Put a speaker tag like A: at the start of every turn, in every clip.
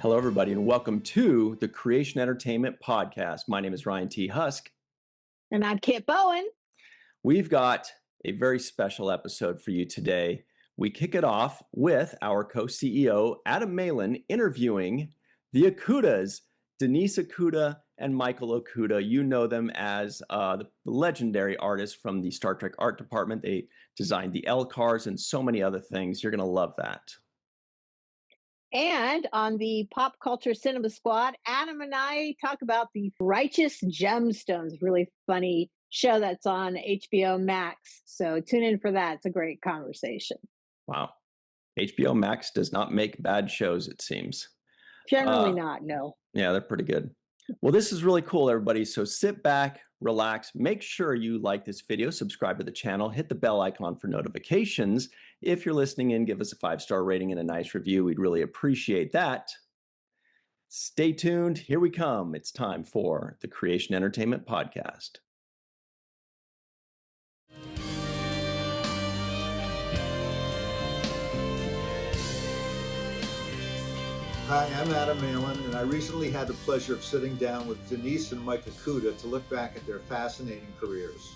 A: Hello, everybody, and welcome to the Creation Entertainment Podcast. My name is Ryan T. Husk.
B: And I'm Kit Bowen.
A: We've got a very special episode for you today. We kick it off with our co-CEO, Adam Malin, interviewing the Okudas, Denise Okuda and Michael Okuda. You know them as the legendary artists from the Star Trek art department. They designed the L cars and so many other things. You're going to love that.
B: And on the Pop Culture Cinema Squad, Adam and I talk about the Righteous Gemstones, really funny show that's on HBO Max. So tune in for that. It's a great conversation.
A: Wow. HBO Max does not make bad shows, it seems.
B: Generally not, no.
A: Yeah, they're pretty good. Well, this is really cool, everybody. So sit back, relax, make sure you like this video, subscribe to the channel, hit the bell icon for notifications. If you're listening in, give us a 5-star rating and a nice review. We'd really appreciate that. Stay tuned. Here we come. It's time for the Creation Entertainment Podcast.
C: Hi, I'm Adam Malin, and I recently had the pleasure of sitting down with Denise and Mike Okuda to look back at their fascinating careers.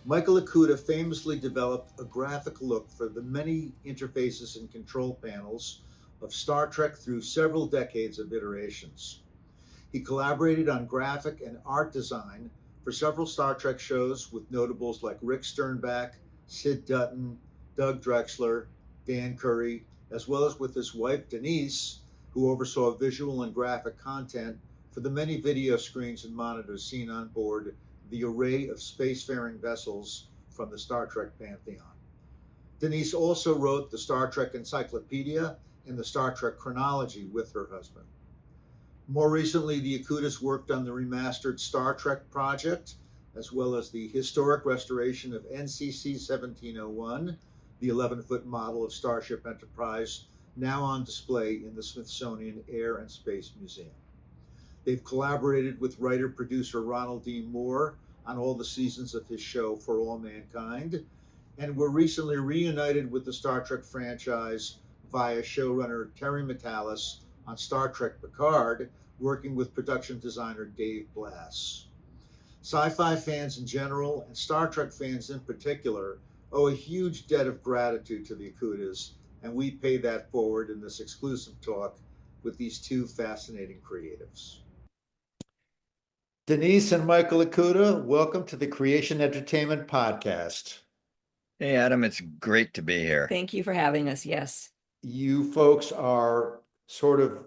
C: Michael Okuda famously developed a graphic look for the many interfaces and control panels of Star Trek through several decades of iterations. He collaborated on graphic and art design for several Star Trek shows with notables like Rick Sternbach, Sid Dutton, Doug Drexler, Dan Curry, as well as with his wife Denise, who oversaw visual and graphic content for the many video screens and monitors seen on board the array of spacefaring vessels from the Star Trek pantheon. Denise also wrote the Star Trek Encyclopedia and the Star Trek Chronology with her husband. More recently, the Okudas worked on the remastered Star Trek project, as well as the historic restoration of NCC 1701, the 11-foot model of Starship Enterprise, now on display in the Smithsonian Air and Space Museum. They've collaborated with writer-producer Ronald D. Moore on all the seasons of his show For All Mankind, and were recently reunited with the Star Trek franchise via showrunner Terry Matalas on Star Trek Picard, working with production designer Dave Blass. Sci-fi fans in general, and Star Trek fans in particular, owe a huge debt of gratitude to the Okudas, and we pay that forward in this exclusive talk with these two fascinating creatives. Denise and Michael Okuda, welcome to the Creation Entertainment Podcast.
D: Hey, Adam, it's great to be here.
E: Thank you for having us. Yes.
C: You folks are sort of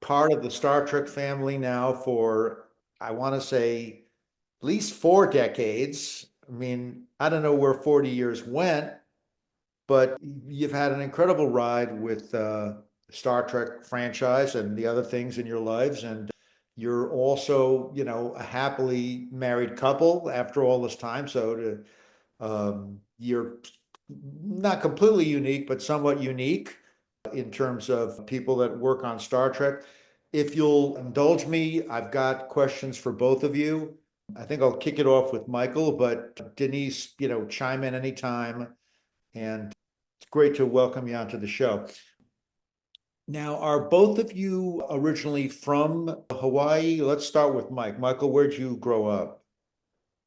C: part of the Star Trek family now for, I want to say, at least 4 decades. I mean, I don't know where 40 years went, but you've had an incredible ride with the Star Trek franchise and the other things in your lives. And you're also, a happily married couple after all this time. So you're not completely unique, but somewhat unique in terms of people that work on Star Trek. If you'll indulge me, I've got questions for both of you. I think I'll kick it off with Michael, but Denise, chime in anytime. And it's great to welcome you onto the show. Now, are both of you originally from Hawaii? Let's start with Mike. Michael, where'd you grow up?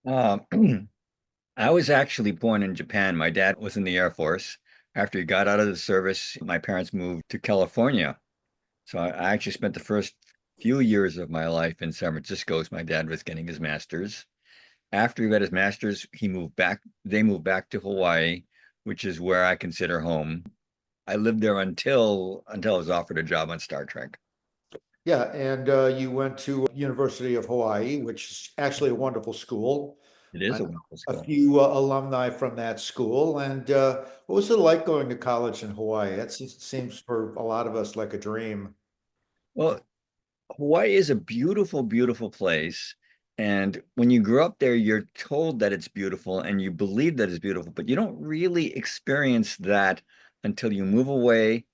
D: I was actually born in Japan. My dad was in the Air Force. After he got out of the service, my parents moved to California. So I actually spent the first few years of my life in San Francisco as my dad was getting his master's. After he got his master's, they moved back to Hawaii, which is where I consider home. I lived there until I was offered a job on Star Trek.
C: Yeah, and you went to University of Hawaii, which is actually a wonderful school.
D: It is a wonderful school.
C: A few alumni from that school. And what was it like going to college in Hawaii? That seems for a lot of us like a dream.
D: Well, Hawaii is a beautiful, beautiful place. And when you grow up there, you're told that it's beautiful and you believe that it's beautiful, but you don't really experience that until you move away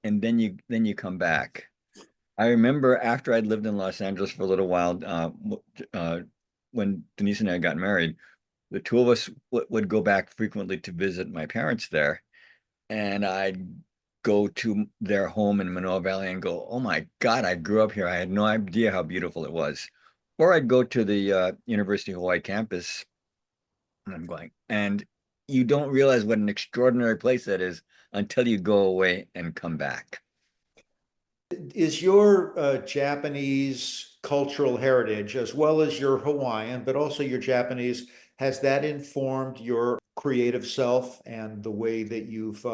D: and then you come back. I remember after I'd lived in Los Angeles for a little while, when Denise and I got married, the two of us would go back frequently to visit my parents there. And I'd go to their home in Manoa Valley and go, oh my God, I grew up here. I had no idea how beautiful it was. Or I'd go to the University of Hawaii campus, and I'm going, and you don't realize what an extraordinary place that is until you go away and come back.
C: Is your Japanese cultural heritage, as well as your Hawaiian, but also your Japanese, has that informed your creative self and the way that you've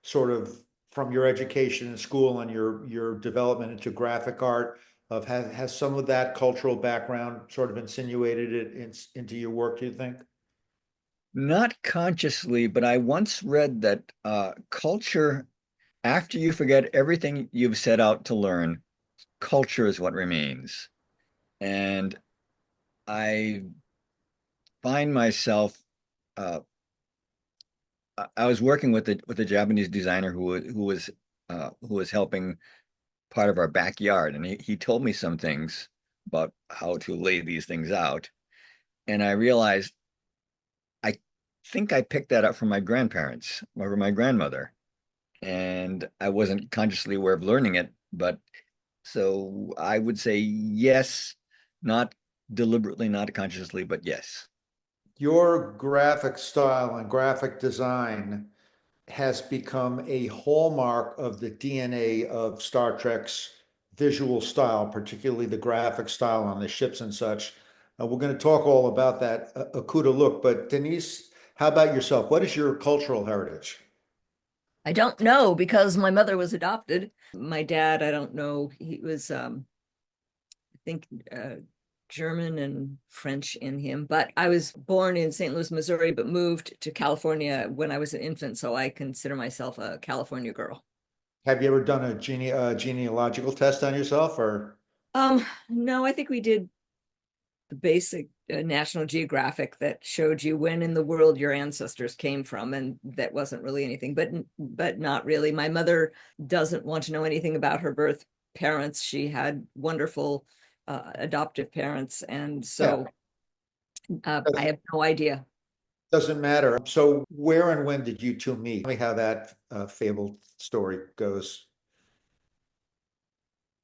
C: sort of, from your education in school and your development into graphic art, has some of that cultural background sort of insinuated into your work, do you think?
D: Not consciously, but I once read that culture, after you forget everything you've set out to learn, culture is what remains. And I find myself, uh, I was working with a Japanese designer who was helping part of our backyard, and he told me some things about how to lay these things out, and I realized I think I picked that up from my grandparents or my grandmother, and I wasn't consciously aware of learning it, but so I would say yes, not deliberately, not consciously, but yes.
C: Your graphic style and graphic design has become a hallmark of the DNA of Star Trek's visual style, particularly the graphic style on the ships and such. We're going to talk all about that Okuda look, but Denise, how about yourself? What is your cultural heritage?
E: I don't know because my mother was adopted. My dad, I don't know. He was, I think, German and French in him. But I was born in St. Louis, Missouri, but moved to California when I was an infant. So I consider myself a California girl.
C: Have you ever done a genealogical test on yourself, or?
E: No, I think we did the basic National Geographic that showed you when in the world your ancestors came from, and that wasn't really anything, but not really. My mother doesn't want to know anything about her birth parents. She had wonderful adoptive parents, and so I have no idea.
C: Doesn't matter. So where and when did you two meet? Tell me how that fabled story goes.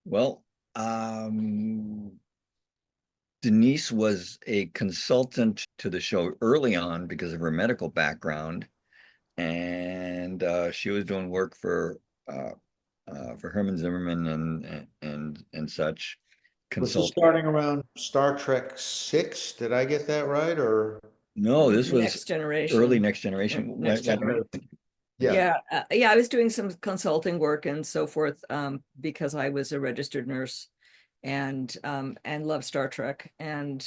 D: Well, Denise was a consultant to the show early on because of her medical background, and she was doing work for Herman Zimmerman and such.
C: Was this
D: Consulting.
C: starting around Star Trek 6? Did I get that right? Or
D: No, this was
E: Next generation.
D: early Next Generation.
E: Next generation.
C: yeah.
E: Yeah, I was doing some consulting work and so forth because I was a registered nurse and loved Star Trek. And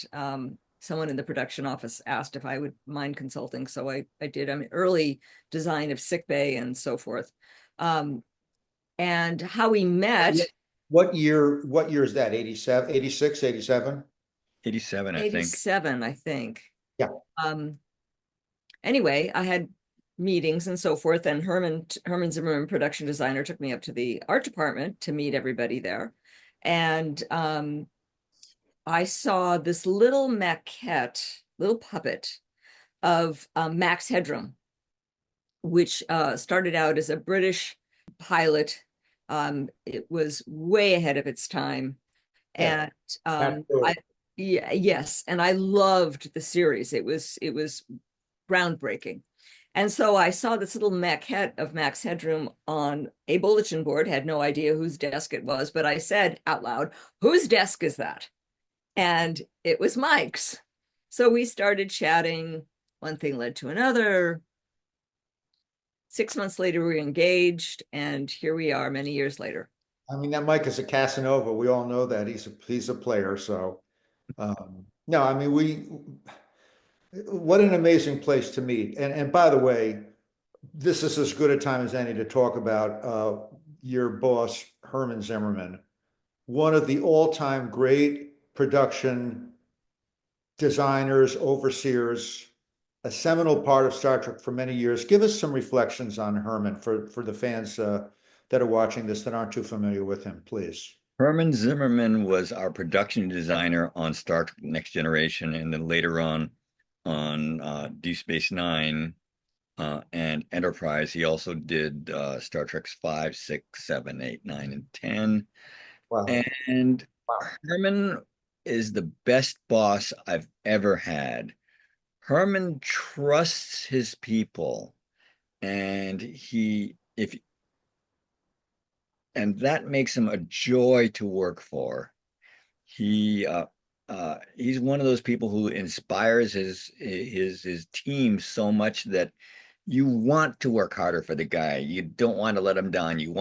E: someone in the production office asked if I would mind consulting, so I did. I mean, early design of sick bay and so forth. And how we met.
C: What year is that? 87, 86, 87?
D: 87, I think.
E: 87, I think.
C: Yeah.
E: Anyway, I had meetings and so forth, and Herman Zimmerman, production designer, took me up to the art department to meet everybody there. And I saw this little maquette, little puppet of Max Headroom, which started out as a British pilot. It was way ahead of its time.
C: Yeah.
E: And yes, and I loved the series. It was groundbreaking. And so I saw this little maquette of Max Headroom on a bulletin board, had no idea whose desk it was, but I said out loud, "Whose desk is that?" And it was Mike's. So we started chatting. One thing led to another. 6 months later, we were engaged, and here we are many years later.
C: I mean, that Mike is a Casanova. We all know that he's a player. So, no, I mean, what an amazing place to meet. And by the way, this is as good a time as any to talk about your boss, Herman Zimmerman, one of the all-time great production designers, overseers, a seminal part of Star Trek for many years. Give us some reflections on Herman for the fans that are watching this that aren't too familiar with him, please.
D: Herman Zimmerman was our production designer on Star Trek Next Generation, and then later on Deep Space Nine. and Enterprise. He also did Star Trek 5, 6, 7, 8, 9, and 10.
C: Wow.
D: And
C: Wow.
D: Herman is the best boss I've ever had. Herman trusts his people, and that makes him a joy to work for. He's one of those people who inspires his team so much that you want to work harder for the guy. You don't want to let him down. You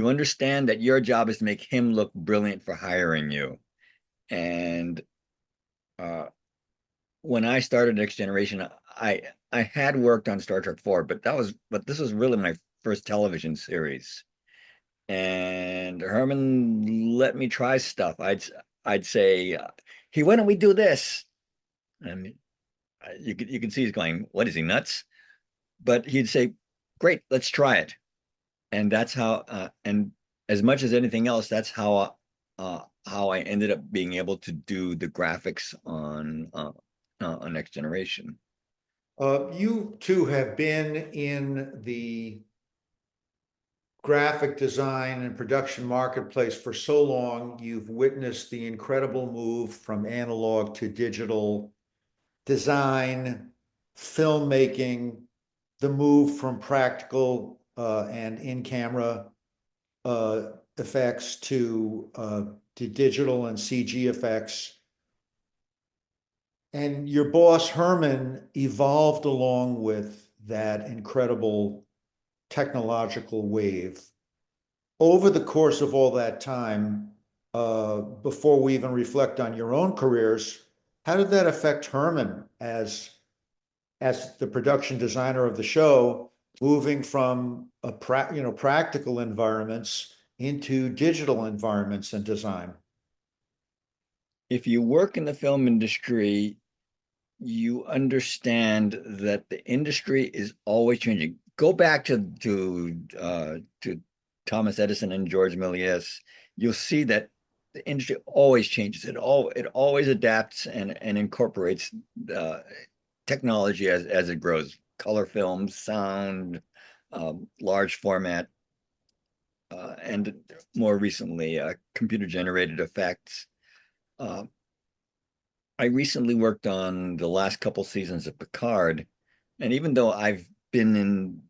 D: understand that your job is to make him look brilliant for hiring you. And uh, when I started Next Generation, I had worked on Star Trek 4, but this was really my first television series. And Herman let me try stuff. I'd say, "Hey, why don't we do this?" And you can see he's going, "What is he nuts?" But he'd say, "Great, let's try it." And that's how. And as much as anything else, that's how I ended up being able to do the graphics on Next Generation.
C: You two have been in the graphic design and production marketplace for so long. You've witnessed the incredible move from analog to digital design, filmmaking, the move from practical and in-camera effects to digital and CG effects. And your boss, Herman, evolved along with that incredible technological wave. Over the course of all that time, before we even reflect on your own careers, how did that affect Herman as the production designer of the show, moving from practical environments into digital environments and design?
D: If you work in the film industry, you understand that the industry is always changing. Go back to Thomas Edison and George Méliès. You'll see that the industry always changes. It always adapts and incorporates technology as it grows. Color films, sound, large format, and more recently, computer generated effects. I recently worked on the last couple seasons of Picard, and even though I've been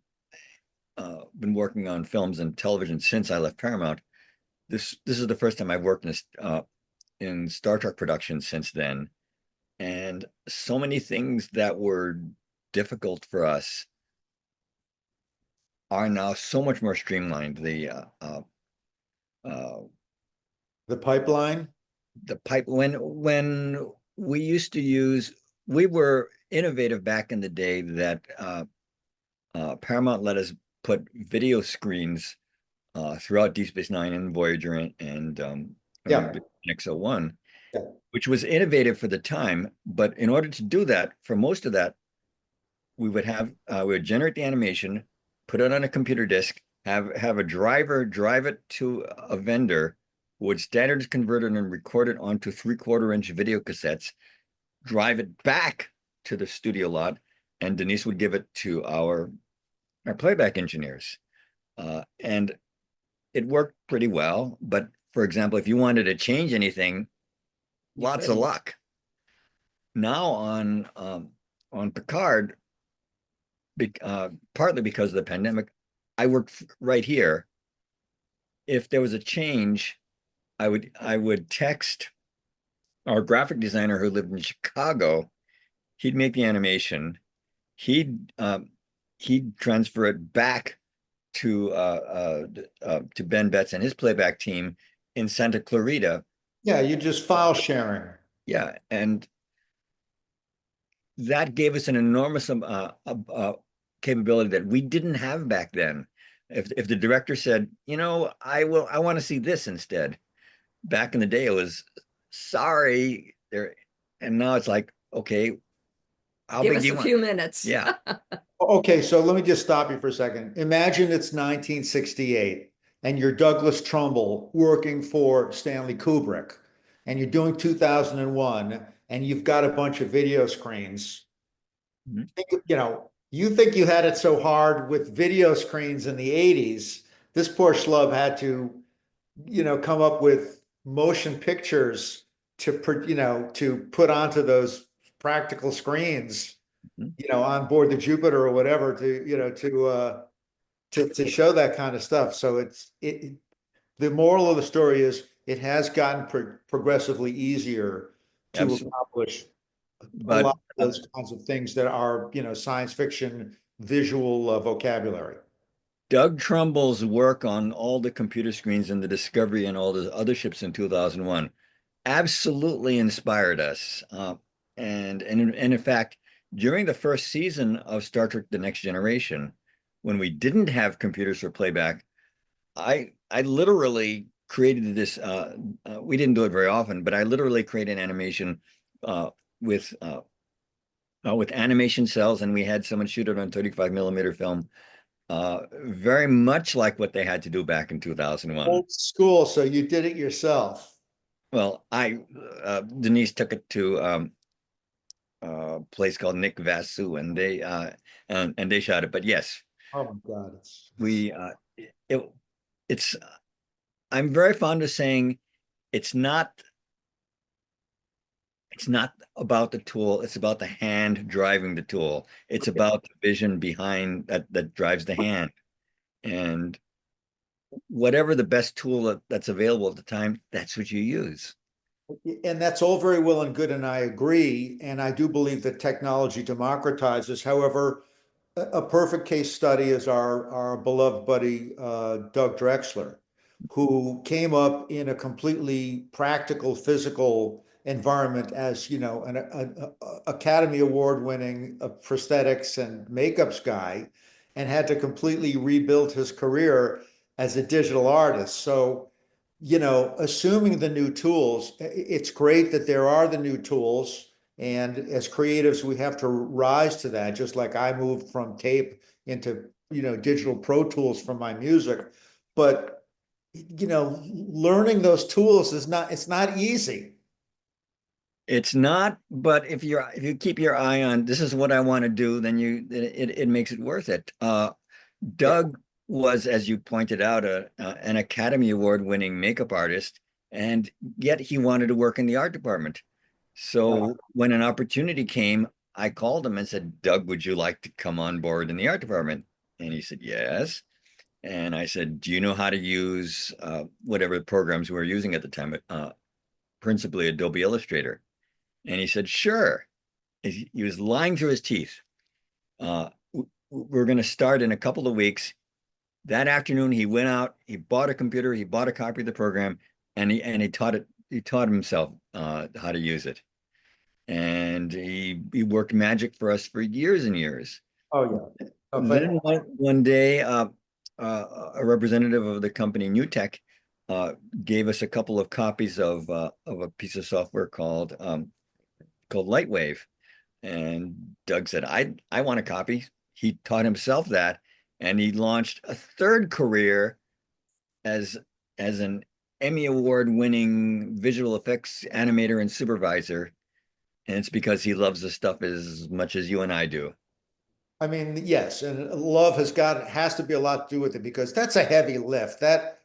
D: working on films and television since I left Paramount, this is the first time I've worked in Star Trek production since then, and so many things that were difficult for us are now so much more streamlined.
C: The pipeline?
D: The pipe when we used to use we were innovative back in the day that Paramount let us put video screens throughout Deep Space Nine and Voyager and
C: Yeah.
D: X-01,
C: Yeah.
D: which was innovative for the time. But in order to do that, for most of that, we would generate the animation, put it on a computer disk, have a driver drive it to a vendor who would standard convert it and record it onto 3/4-inch video cassettes, drive it back to the studio lot, and Denise would give it to our playback engineers. And it worked pretty well. But for example, if you wanted to change anything, lots of luck. Now on Picard, partly because of the pandemic, I worked right here. If there was a change, I would text our graphic designer who lived in Chicago. He'd make the animation. He'd transfer it back to Ben Betts and his playback team in Santa Clarita.
C: Yeah, you just file sharing.
D: Yeah, and that gave us an enormous capability that we didn't have back then. If the director said, I want to see this instead. Back in the day, it was sorry there, and now it's like, okay, how
E: Give
D: big
E: us
D: do you
E: a
D: want?
E: few minutes.
D: Yeah.
C: Okay, so let me just stop you for a second. Imagine it's 1968 and you're Douglas Trumbull working for Stanley Kubrick, and you're doing 2001 and you've got a bunch of video screens.
D: Mhm.
C: Think, You think you had it so hard with video screens in the 80s. This poor schlub had to, come up with motion pictures to put onto those practical screens,
D: Mhm.
C: on board the Jupiter or whatever to show that kind of stuff. So the moral of the story is it has gotten progressively easier to
D: Absolutely.
C: accomplish a
D: But
C: lot of those kinds of things that are, science fiction visual vocabulary.
D: Doug Trumbull's work on all the computer screens and the Discovery and all the other ships in 2001 absolutely inspired us. And in fact, during the first season of Star Trek: The Next Generation, when we didn't have computers for playback, I literally created this. We didn't do it very often, but I literally created animation uh, with with animation cells, and we had someone shoot it on 35 millimeter film, very much like what they had to do back in 2001.
C: Old school, so you did it yourself.
D: Well, I Denise took it to a place called Nick Vasu, and they shot it. But yes,
C: Oh my God,
D: we it, it's. I'm very fond of saying it's not it's not about the tool, it's about the hand driving the tool. It's about the vision behind that drives the hand. And whatever the best tool that's available at the time, that's what you use.
C: and that's all very well and good, and I agree. And I do believe that technology democratizes. However, a perfect case study is our beloved buddy Doug Drexler, who came up in a completely practical, physical environment as an Academy Award winning prosthetics and makeups guy, and had to completely rebuild his career as a digital artist. So, assuming the new tools, it's great that there are the new tools. And as creatives, we have to rise to that, just like I moved from tape into, digital Pro Tools for my music. But, learning those tools it's not easy.
D: It's not, but if you keep your eye on this is what I want to do, then it makes it worth it.
C: Yeah.
D: Doug was, as you pointed out, an Academy Award winning makeup artist, and yet he wanted to work in the art department. So when an opportunity came, I called him and said, Doug, would you like to come on board in the art department? And he said, yes. And I said, do you know how to use whatever programs we were using at the time, principally Adobe Illustrator? And he said, sure. He was lying through his teeth. We're going to start in a couple of weeks. That afternoon, he went out, he bought a computer, he bought a copy of the program, and he taught himself how to use it. And he worked magic for us for years and years.
C: Oh yeah. But
D: Then one day, a representative of the company New Tech gave us a couple of copies of a piece of software called Lightwave, and Doug said, I want a copy. He taught himself that, and he launched a third career as an Emmy Award winning visual effects animator and supervisor. And it's because he loves the stuff as much as you and I do.
C: I mean, yes, and love has to be a lot to do with it, because that's a heavy lift. That,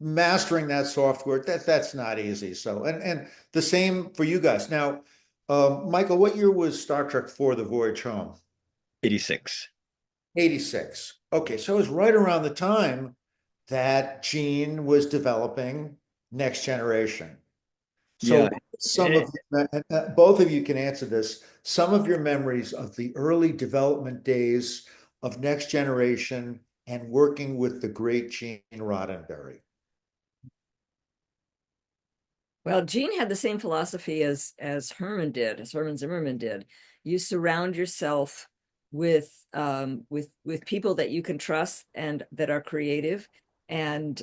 C: mastering that software, that's not easy. So, and the same for you guys. Now, Michael, what year was Star Trek IV: The Voyage Home?
D: 86.
C: 86. Okay, so it was right around the time that Gene was developing Next Generation. So
D: Yeah.
C: some of both of you can answer this. Some of your memories of the early development days of Next Generation and working with the great Gene Roddenberry.
E: Well, Gene had the same philosophy as Herman did, as Herman Zimmerman did. You surround yourself with people that you can trust and that are creative, and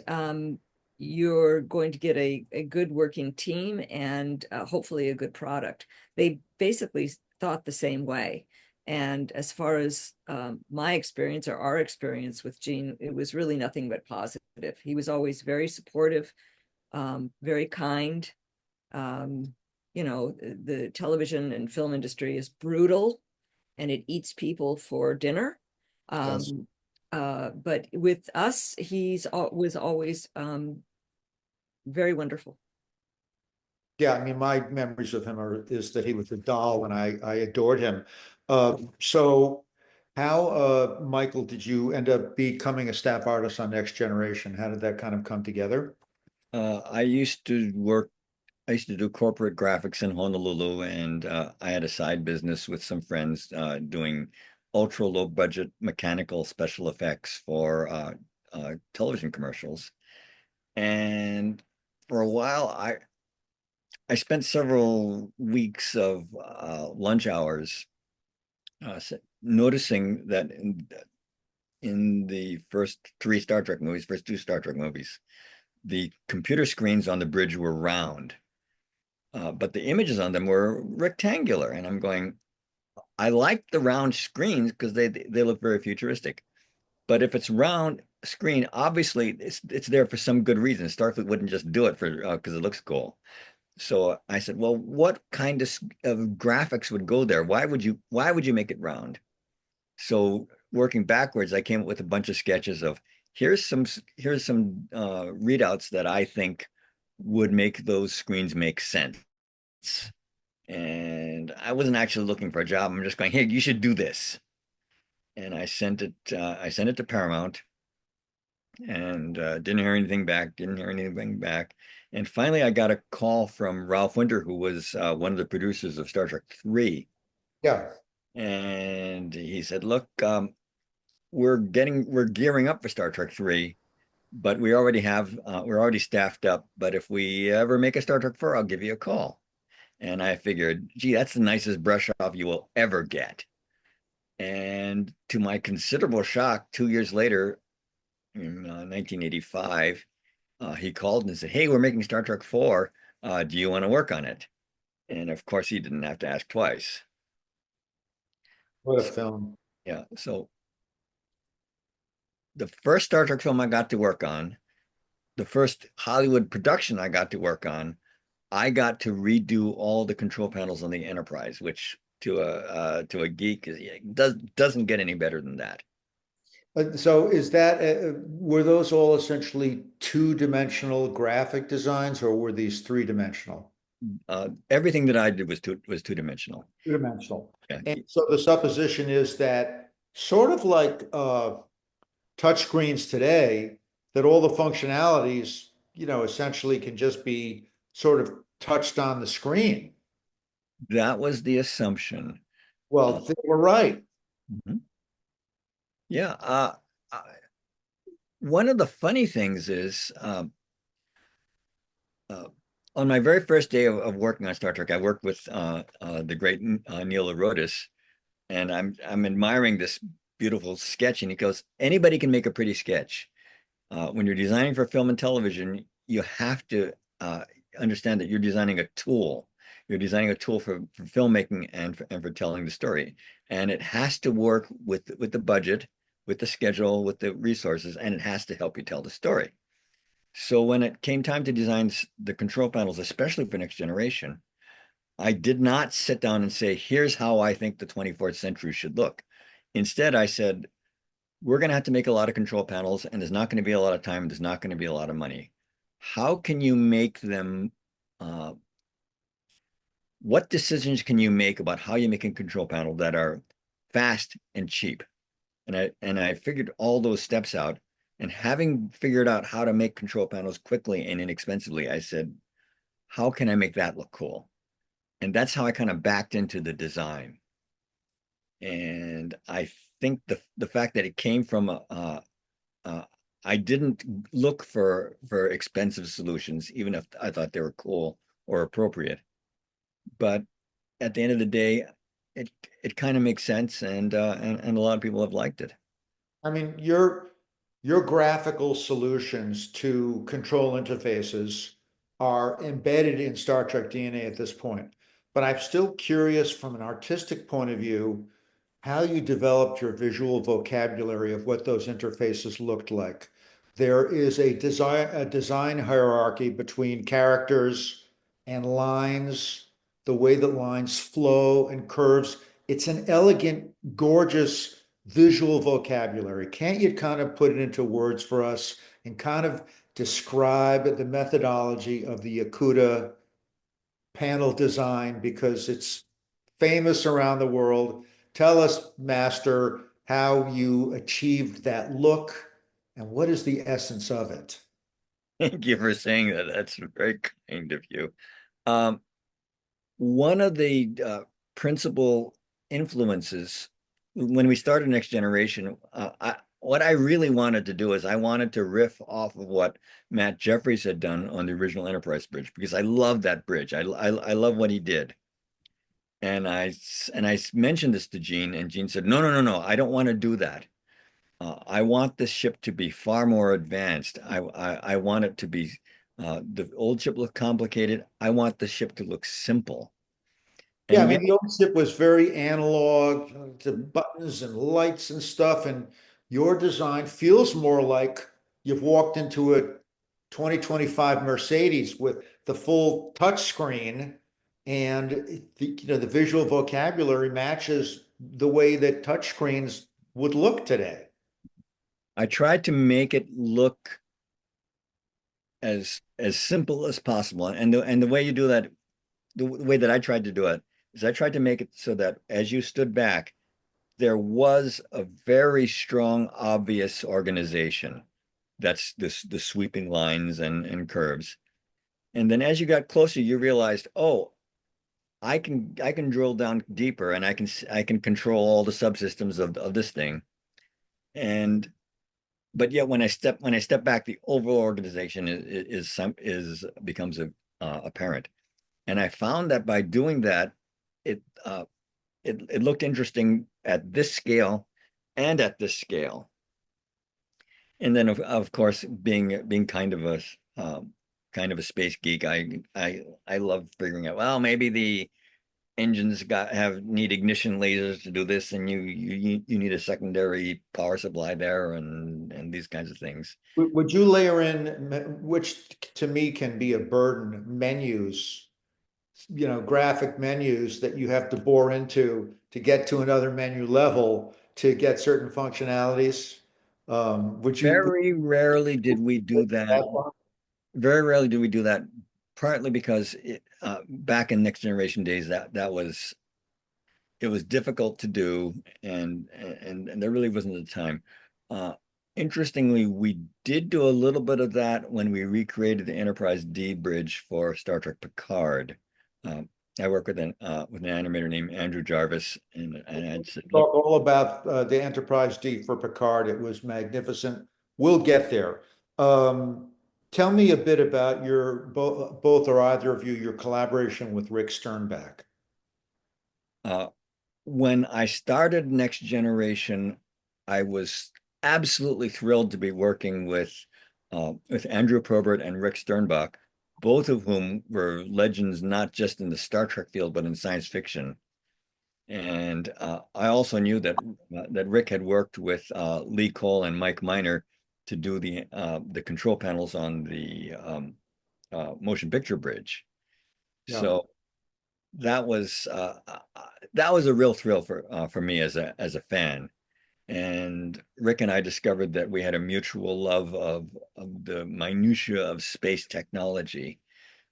E: you're going to get a good working team and hopefully a good product. They basically thought the same way. And as far as my experience or our experience with Gene, it was really nothing but positive. He was always very supportive, very kind. The television and film industry is brutal, and it eats people for dinner.
C: Yes.
E: But with us, was always very wonderful.
C: Yeah, I mean, my memories of him is that he was a doll, and I adored him. So how, Michael, did you end up becoming a staff artist on Next Generation? How did that kind of come together?
D: I used to work, I used to do corporate graphics in Honolulu, and I had a side business with some friends doing ultra low budget mechanical special effects for television commercials. And for a while, I spent several weeks of lunch hours noticing that in the first three Star Trek movies, first two Star Trek movies, the computer screens on the bridge were round, but the images on them were rectangular. And I'm going, I like the round screens because they look very futuristic. But if it's round screen, obviously it's there for some good reason. Starfleet wouldn't just do it for because it looks cool. So I said, well, what kind of graphics would go there? Why would you make it round? So working backwards, I came up with a bunch of sketches of here's some readouts that I think would make those screens make sense. And I wasn't actually looking for a job. I'm just going, hey, you should do this. And I sent it to Paramount, and didn't hear anything back, didn't hear anything back. And finally, I got a call from Ralph Winter, who was one of the producers of Star Trek 3.
C: Yeah.
D: And he said, look, we're gearing up for Star Trek 3, but we're already staffed up. But if we ever make a Star Trek 4, I'll give you a call. And I figured, gee, that's the nicest brush off you will ever get. And to my considerable shock, 2 years later, in 1985, he called and said, hey, we're making Star Trek 4. Do you want to work on it? And of course, he didn't have to ask twice.
C: What a film.
D: Yeah. So the first Star Trek film I got to work on, the first Hollywood production I got to work on, I got to redo all the control panels on the Enterprise, which to a geek doesn't get any better than that.
C: So is that, were those all essentially two-dimensional graphic designs, or were these three-dimensional?
D: Everything that I did was two-dimensional.
C: Two-dimensional.
D: Yeah.
C: And so the supposition is that, sort of like touchscreens today, that all the functionalities, essentially can just be sort of touched on the screen.
D: That was the assumption.
C: Well, they were right.
D: Mhm. Yeah. One of the funny things is on my very first day of working on Star Trek, I worked with the great Neil Arodis, and I'm admiring this beautiful sketch, and he goes, anybody can make a pretty sketch. When you're designing for film and television, you have to understand that you're designing a tool. You're designing a tool for filmmaking and for telling the story, and it has to work with the budget, with the schedule, with the resources, and it has to help you tell the story. So when it came time to design the control panels, especially for Next Generation, I did not sit down and say, here's how I think the 24th century should look. Instead, I said, we're going to have to make a lot of control panels, and there's not going to be a lot of time, there's not going to be a lot of money. How can you make them, what decisions can you make about how you make a control panel that are fast and cheap? And I figured all those steps out. And having figured out how to make control panels quickly and inexpensively, I said, how can I make that look cool? And that's how I kind of backed into the design. And I think the fact that it came from I didn't look for expensive solutions, even if I thought they were cool or appropriate. But at the end of the day, it kind of makes sense, and a lot of people have liked it.
C: I mean, your graphical solutions to control interfaces are embedded in Star Trek DNA at this point. But I'm still curious from an artistic point of view, how you developed your visual vocabulary of what those interfaces looked like. There is a design hierarchy between characters and lines, the way that lines flow and curves. it's an elegant, gorgeous visual vocabulary. Can't you kind of put it into words for us and kind of describe the methodology of the Okuda panel design, because it's famous around the world? Tell us, Master, how you achieved that look and what is the essence of it?
D: Thank you for saying that. That's very kind of you. Um, one of the principal influences when we started Next Generation, what I really wanted to do is I wanted to riff off of what Matt Jeffries had done on the original Enterprise bridge, because I love that bridge. I love what he did. And I mentioned this to Gene, and Gene said, "No, no, no, no. I don't want to do that. I want this ship to be far more advanced. I want it to be the old ship look complicated. I want the ship to look simple."
C: Yeah, I
D: And
C: mean,
D: maybe
C: the old ship was very analog to buttons and lights and stuff, and your design feels more like you've walked into a 2025 Mercedes with the full touch screen, and the visual vocabulary matches the way that touch screens would look today.
D: I tried to make it look as simple as possible. And the way you do that, the way that I tried to do it is I tried to make it so that as you stood back, there was a very strong, obvious organization. That's the sweeping lines and curves. And then as you got closer, you realized, oh, I can drill down deeper, and I can control all the subsystems of this thing. And but yet when I step back, the overall organization is becomes apparent. And I found that by doing that, it it looked interesting at this scale and at this scale. And then of course, being kind of a space geek, I love figuring out, well, maybe the engines need ignition lasers to do this, and you need a secondary power supply there, and these kinds of things.
C: Would you layer in, which to me can be a burden, menus, graphic menus that you have to bore into to get to another menu level to get certain functionalities? Would you?
D: Very rarely did we do that. Very rarely do we do that, partly because back in Next Generation days, it was difficult to do, and there really wasn't the time. Uh, Interestingly, we did do a little bit of that when we recreated the Enterprise D bridge for Star Trek Picard. Um, I work with an animator named Andrew Jarvis, and I said,
C: Talk
D: look,
C: all about the Enterprise D for Picard. It was magnificent. We'll get there. Um, Tell me a bit about your both or either of you, your collaboration with Rick Sternbach.
D: uh, when I started Next Generation, I was absolutely thrilled to be working with Andrew Probert and Rick Sternbach, both of whom were legends not just in the Star Trek field but in science fiction. And I also knew that Rick had worked with Lee Cole and Mike Miner to do the control panels on the motion picture bridge.
C: Yeah.
D: So that was that was a real thrill for me as a fan. And Rick and I discovered that we had a mutual love of the minutiae of space technology.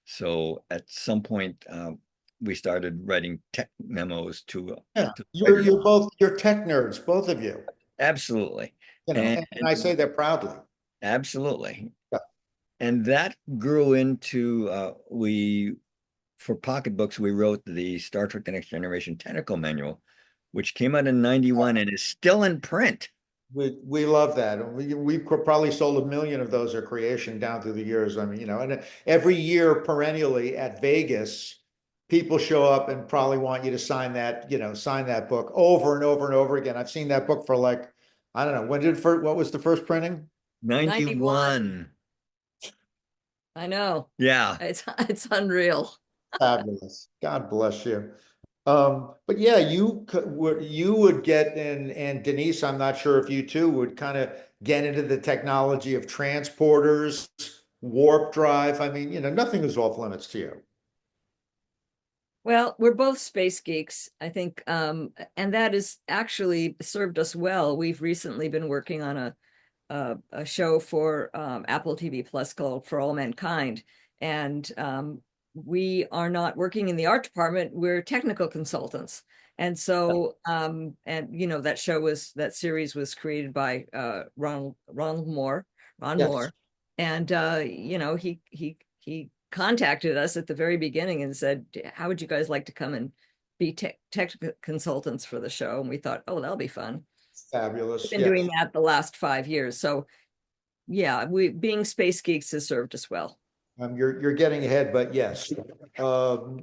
D: So at some point, we started writing tech memos
C: Yeah.
D: to
C: You're tech nerds, both of you.
D: absolutely,
C: And I say that proudly.
D: absolutely,
C: Yeah.
D: and that grew into we for pocketbooks we wrote the Star Trek: The Next Generation technical manual, which came out in '91 and is still in print.
C: We love that. We probably sold 1 million of those or creation down through the years. I mean, and every year perennially at Vegas, people show up and probably want you to sign that book over and over and over again. I've seen that book for like, I don't know, what was the first printing?
D: 91.
E: I know.
D: Yeah.
E: It's unreal.
C: Fabulous. God bless you. But yeah, you would get, and Denise, I'm not sure if you too would kind of get into the technology of transporters, warp drive. I mean, nothing is off limits to you.
E: Well, we're both space geeks, I think, and that has actually served us well. We've recently been working on a show for Apple TV Plus called For All Mankind, and we are not working in the art department. We're technical consultants, and so and you know that series was created by Ron Moore,
C: Yes.
E: and you know he contacted us at the very beginning and said, "How would you guys like to come and be technical consultants for the show?" And we thought, "Oh, that'll be fun." We've
C: Fabulous.
E: been doing
C: Yes.
E: that the last 5 years. So yeah, we being space geeks has served us well.
C: You're getting ahead, but yes. So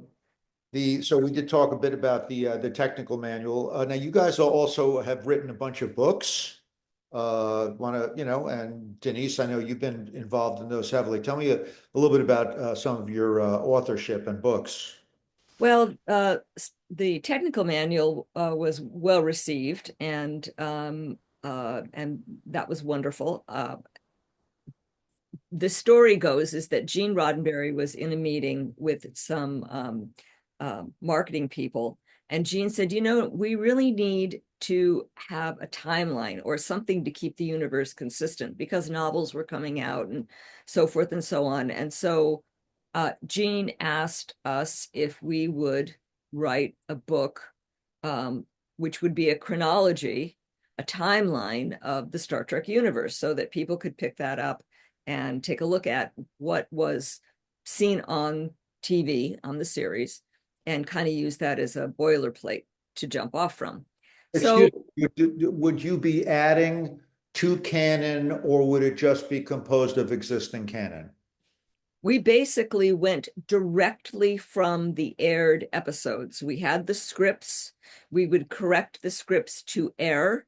C: we did talk a bit about the technical manual. Now you guys also have written a bunch of books. And Denise, I know you've been involved in those heavily. Tell me a little bit about some of your authorship and books.
E: Well, the technical manual was well received, and that was wonderful. The story goes is that Gene Roddenberry was in a meeting with some marketing people, and Gene said, "You know, we really need to have a timeline or something to keep the universe consistent because novels were coming out and so forth and so on." And so Gene asked us if we would write a book, which would be a chronology, a timeline of the Star Trek universe, so that people could pick that up and take a look at what was seen on TV on the series and kind of use that as a boilerplate to jump off from. So,
C: Would you be adding to canon, or would it just be composed of existing canon?
E: we basically went directly from the aired episodes. We had the scripts. We would correct the scripts to air.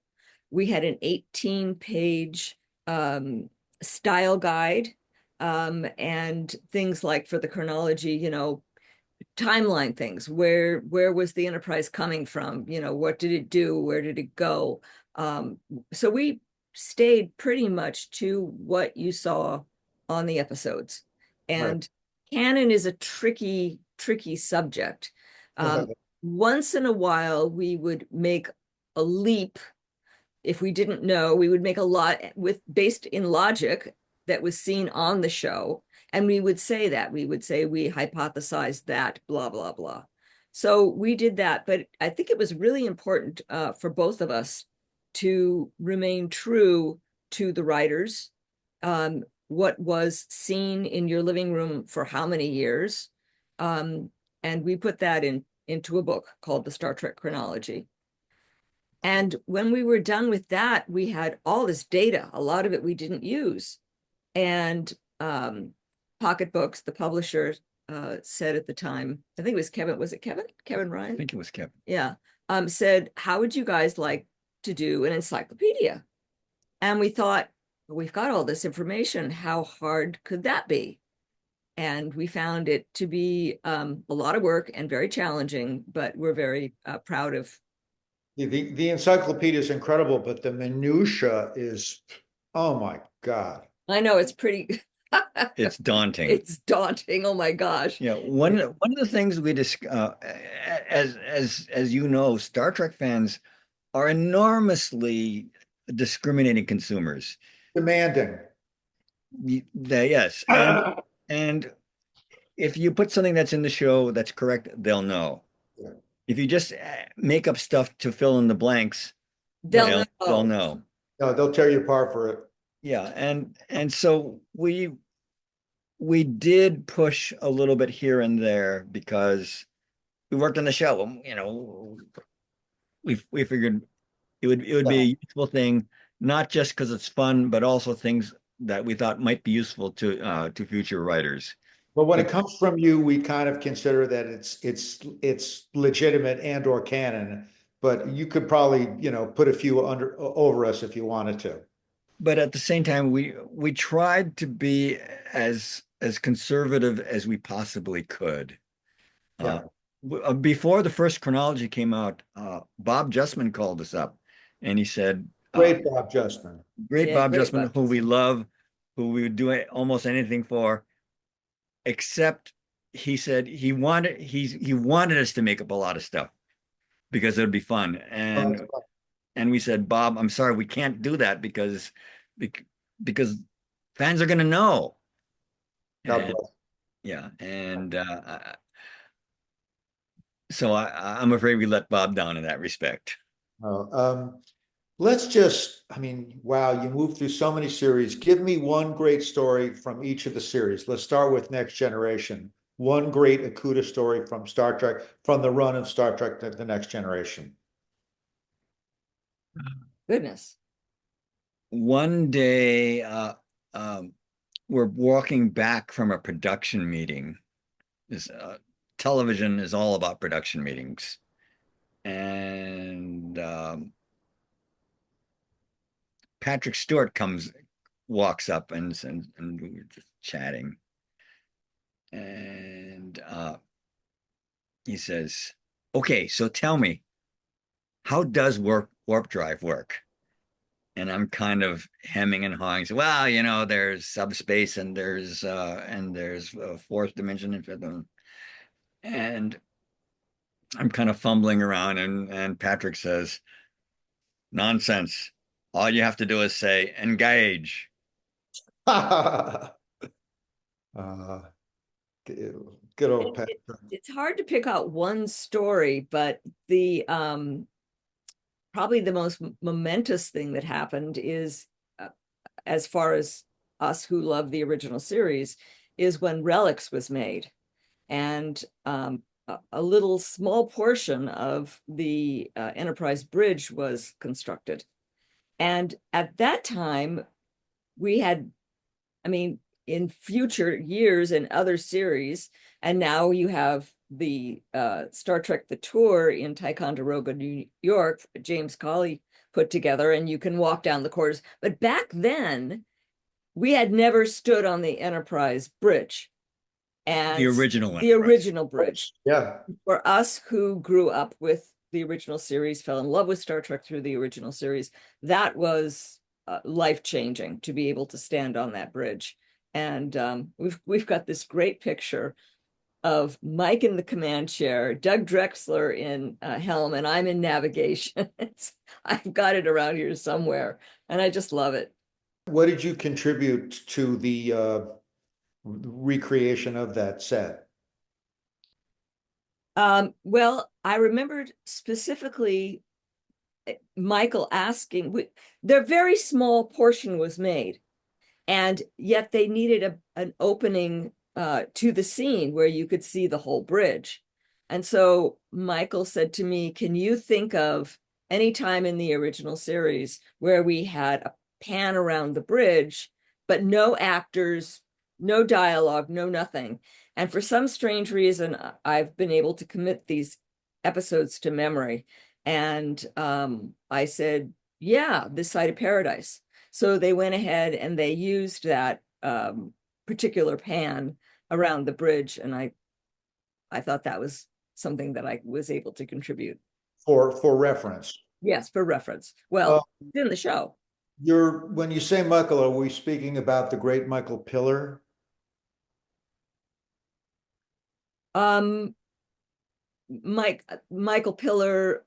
E: We had an 18-page style guide, and things like for the chronology, you know, timeline things. Where was the Enterprise coming from? You know, what did it do? Where did it go? So we stayed pretty much to what you saw on the episodes. And canon is a tricky subject. Once in a while, we would make a leap. If we didn't know, we would make a lot based in logic that was seen on the show. And we would say we hypothesized that, blah, blah, blah. So we did that. But I think it was really important for both of us to remain true to the writers. What was seen in your living room for how many years. And we put that into a book called The Star Trek Chronology. And when we were done with that, we had all this data. A lot of it we didn't use. And Pocketbooks, the publisher, said at the time, I think it was Kevin, was it Kevin? Kevin Ryan?
D: I think it was Kevin.
E: Yeah. Said, how would you guys like to do an encyclopedia? And we thought, we've got all this information. How hard could that be? And we found it to be a lot of work and very challenging, but we're very proud of.
C: The encyclopedia is incredible, but the minutia is, oh my God.
E: I know, it's pretty.
D: It's daunting.
E: It's daunting. Oh my gosh.
D: Yeah, one of the things we discuss, as you know, Star Trek fans are enormously discriminating consumers.
C: Demanding.
D: Yes, and if you put something that's in the show that's correct, they'll know.
C: Yeah.
D: If you just make up stuff to fill in the blanks,
E: They'll
D: know.
C: No, they'll tear you apart for it.
D: Yeah, and so we did push a little bit here and there because we worked on the show. You know, we figured it would be a useful thing, not just because it's fun, but also things that we thought might be useful to future writers.
C: But when it comes from you, we kind of consider that it's legitimate and or canon. But you could probably, you know, put a few over us if you wanted to.
D: But at the same time, we tried to be as conservative as we possibly could.
C: Yeah.
D: Before the first chronology came out, Bob Justman called us up, and he said,
C: Great Bob Justman.
D: Great Bob Justman, who we love, who we would do almost anything for, except he said he wanted us to make up a lot of stuff because it would be fun. And we said, Bob, I'm sorry, we can't do that because fans are going to know.
C: God
D: And
C: bless.
D: yeah, and so I'm afraid we let Bob down in that respect.
C: Let's just, I mean, wow, you moved through so many series. Give me one great story from each of the series. Let's start with Next Generation. One great Okuda story from Star Trek, from the run of Star Trek to the Next Generation.
E: Goodness.
D: One day, we're walking back from a production meeting. This television is all about production meetings, and Patrick Stewart walks up, and we were just chatting, and he says, "Okay, so tell me, how does warp drive work?" And I'm kind of hemming and hawing. So, well, there's subspace and there's fourth dimension and fifth, and I'm kind of fumbling around, and Patrick says, "Nonsense. All you have to do is say engage."
C: uh, good old Patrick.
E: It's hard to pick out one story, but the probably the most momentous thing that happened is, as far as us who love the original series, is when Relics was made. And a little small portion of the Enterprise bridge was constructed. And at that time, we had, I mean, in future years and other series, and now you have the Star Trek The Tour in Ticonderoga, New York, James Cawley put together, and you can walk down the corridors. But back then, we had never stood on the Enterprise bridge. And
D: The original one.
E: The original bridge.
C: Yeah.
E: For us who grew up with the original series, fell in love with Star Trek through the original series, that was life-changing to be able to stand on that bridge. And we've got this great picture of Mike in the command chair, Doug Drexler in helm, and I'm in navigation. I've got it around here somewhere, and I just love it.
C: What did you contribute to the recreation of that set?
E: Well, I remembered specifically Michael asking, their very small portion was made, and yet they needed an opening to the scene where you could see the whole bridge. And so Michael said to me, can you think of any time in the original series where we had a pan around the bridge, but no actors, no dialogue, no nothing? And for some strange reason, I've been able to commit these episodes to memory. And I said, yeah, This Side of Paradise. So they went ahead and they used that particular pan around the bridge. And I thought that was something that I was able to contribute.
C: For reference.
E: Yes, for reference. Well, it's in the show.
C: When you say Michael, are we speaking about the great Michael Piller?
E: Michael Piller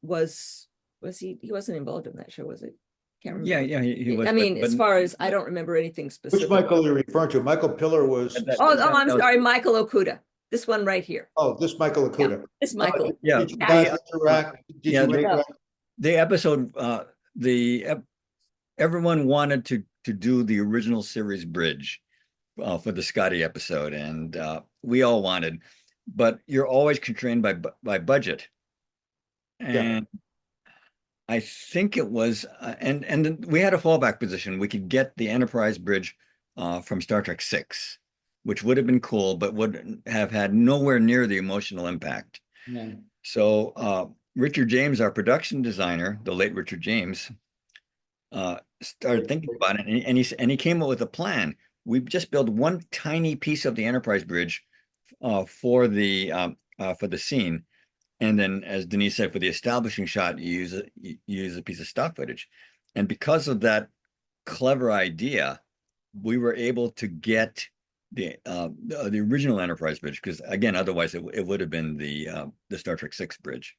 E: was he wasn't involved in that show, was he? Can't remember.
D: Yeah, he was.
E: I mean, as far as I don't remember anything specific.
C: Which Michael are you referring to? Michael Piller was.
E: I'm sorry, Michael Okuda. This one right here.
C: Oh, this Michael Okuda.
E: Yeah, this Michael.
D: Yeah.
C: Did you guys interact?
D: The episode, everyone wanted to do the original series bridge for the Scotty episode, and we all wanted, but you're always constrained by budget. And I think it was, and we had a fallback position. We could get the Enterprise bridge from Star Trek VI, which would have been cool, but would have had nowhere near the emotional impact.
C: Yeah.
D: So Richard James, our production designer, the late Richard James, started thinking about it, and he came up with a plan. We just built one tiny piece of the Enterprise bridge for the scene. And then, as Denise said, for the establishing shot, you use a piece of stock footage. And because of that clever idea, we were able to get the original Enterprise bridge, because again, otherwise it would have been the Star Trek 6 bridge.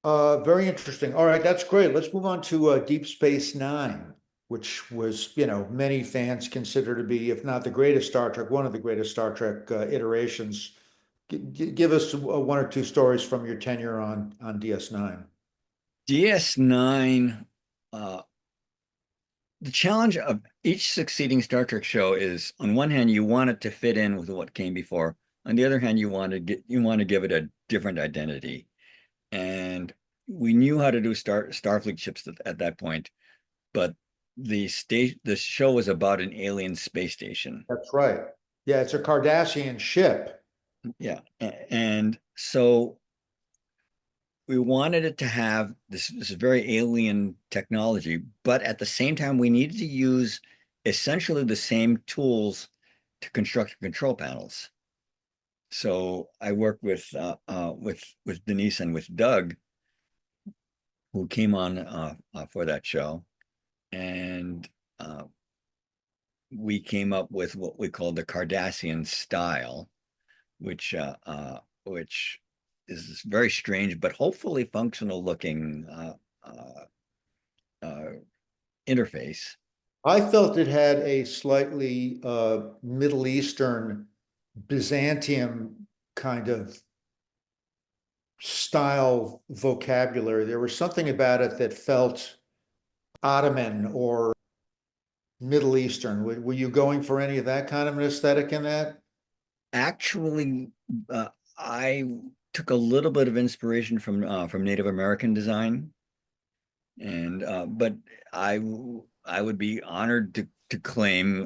C: Very interesting. All right, that's great. Let's move on to Deep Space Nine, which was, many fans consider to be, if not the greatest Star Trek, one of the greatest Star Trek iterations. Give us one or two stories from your tenure on DS9.
D: DS9, the challenge of each succeeding Star Trek show is, on one hand, you want it to fit in with what came before. On the other hand, you want to give it a different identity. And we knew how to do Starfleet ships at that point, but the show was about an alien space station.
C: That's right. Yeah, it's a Cardassian ship.
D: Yeah, and so we wanted it to have this very alien technology, but at the same time, we needed to use essentially the same tools to construct control panels. So I worked with Denise and with Doug, who came on for that show, and we came up with what we called the Cardassian style, which is this very strange but hopefully functional looking interface.
C: I felt it had a slightly Middle Eastern Byzantium kind of style vocabulary. There was something about it that felt Ottoman or Middle Eastern. Were you going for any of that kind of an aesthetic in that?
D: Actually, I took a little bit of inspiration from Native American design, and but I would be honored to claim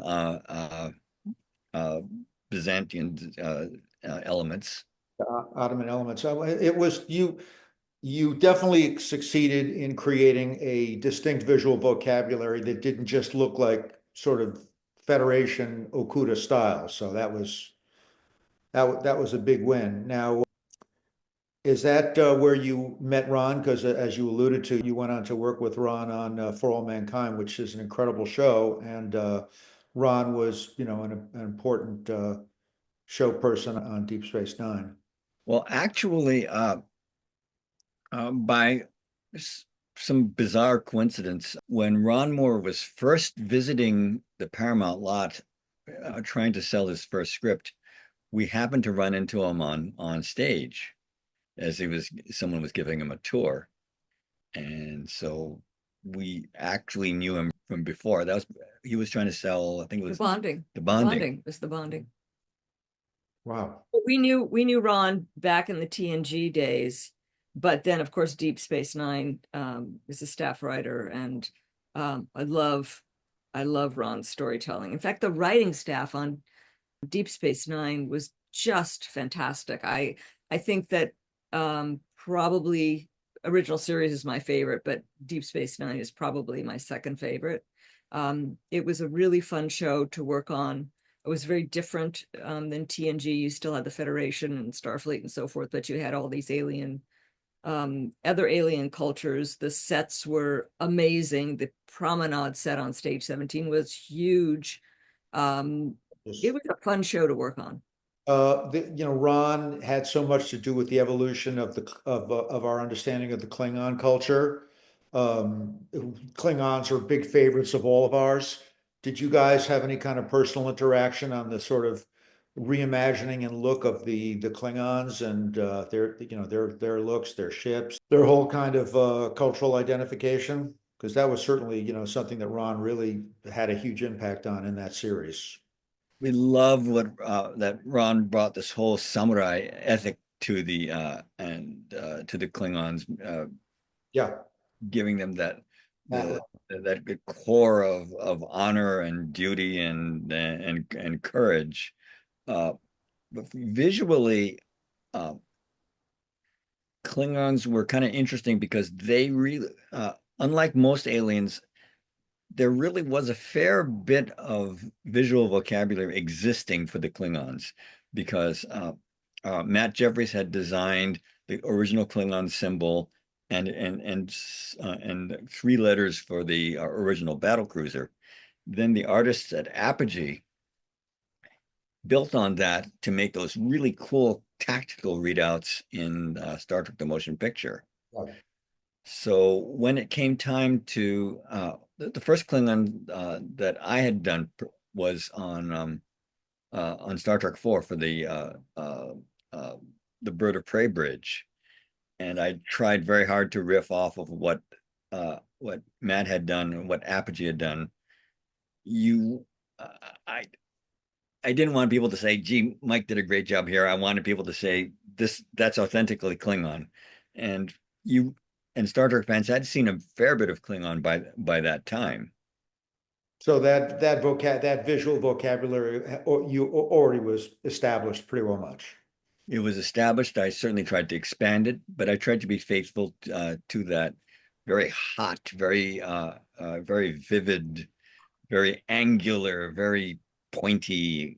D: Byzantine elements.
C: Ottoman elements. It was you definitely succeeded in creating a distinct visual vocabulary that didn't just look like sort of Federation Okuda style. So that was a big win. Now, is that where you met Ron? Because as you alluded to, you went on to work with Ron on For All Mankind, which is an incredible show, and Ron was, an important show person on Deep Space Nine.
D: Well, actually, by some bizarre coincidence, when Ron Moore was first visiting the Paramount lot, trying to sell his first script, we happened to run into him on stage as someone was giving him a tour, and so we actually knew him from before. He was trying to sell, I think it was
E: The bonding.
D: The bonding.
E: It was the bonding.
C: Wow.
E: We knew Ron back in the TNG days, but then of course Deep Space Nine is a staff writer, and I love Ron's storytelling. In fact, the writing staff on Deep Space Nine was just fantastic. I think that probably original series is my favorite, but Deep Space Nine is probably my second favorite. It was a really fun show to work on. It was very different than TNG. You still had the Federation and Starfleet and so forth, but you had all these other alien cultures. The sets were amazing. The promenade set on Stage 17 was huge. It was a fun show to work on.
C: Ron had so much to do with the evolution of our understanding of the Klingon culture. Klingons are big favorites of all of ours. Did you guys have any kind of personal interaction on the sort of reimagining and look of the Klingons and their looks, their ships, their whole kind of cultural identification? Because that was certainly something that Ron really had a huge impact on in that series.
D: We love that Ron brought this whole samurai ethic to the Klingons.
C: Yeah,
D: giving them that core of honor and duty and courage. But visually, Klingons were kind of interesting because they really, unlike most aliens, there really was a fair bit of visual vocabulary existing for the Klingons, because Matt Jeffries had designed the original Klingon symbol and 3 letters for the original battlecruiser. Then the artists at Apogee built on that to make those really cool tactical readouts in Star Trek: The Motion Picture.
C: Right.
D: So when it came time to the first Klingon that I had done was on Star Trek 4 for the Bird of Prey bridge, and I tried very hard to riff off of what Matt had done and what Apogee had done. You, I didn't want people to say, "Gee, Mike did a great job here." I wanted people to say, "That's authentically Klingon," and you and Star Trek fans had seen a fair bit of Klingon by that time.
C: So that visual vocabulary you already was established pretty well much.
D: It was established. I certainly tried to expand it, but I tried to be faithful to that very hot, very vivid, very angular, very pointy,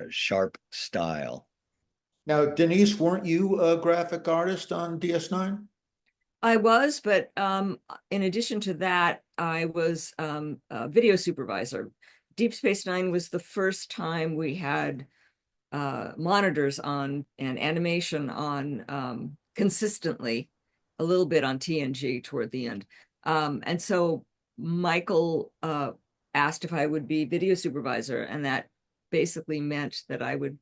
D: sharp style.
C: Now, Denise, weren't you a graphic artist on DS9?
E: I was, but in addition to that, I was a video supervisor. Deep Space Nine was the first time we had monitors on and animation on consistently, a little bit on TNG toward the end. And so Michael asked if I would be video supervisor, and that basically meant that I would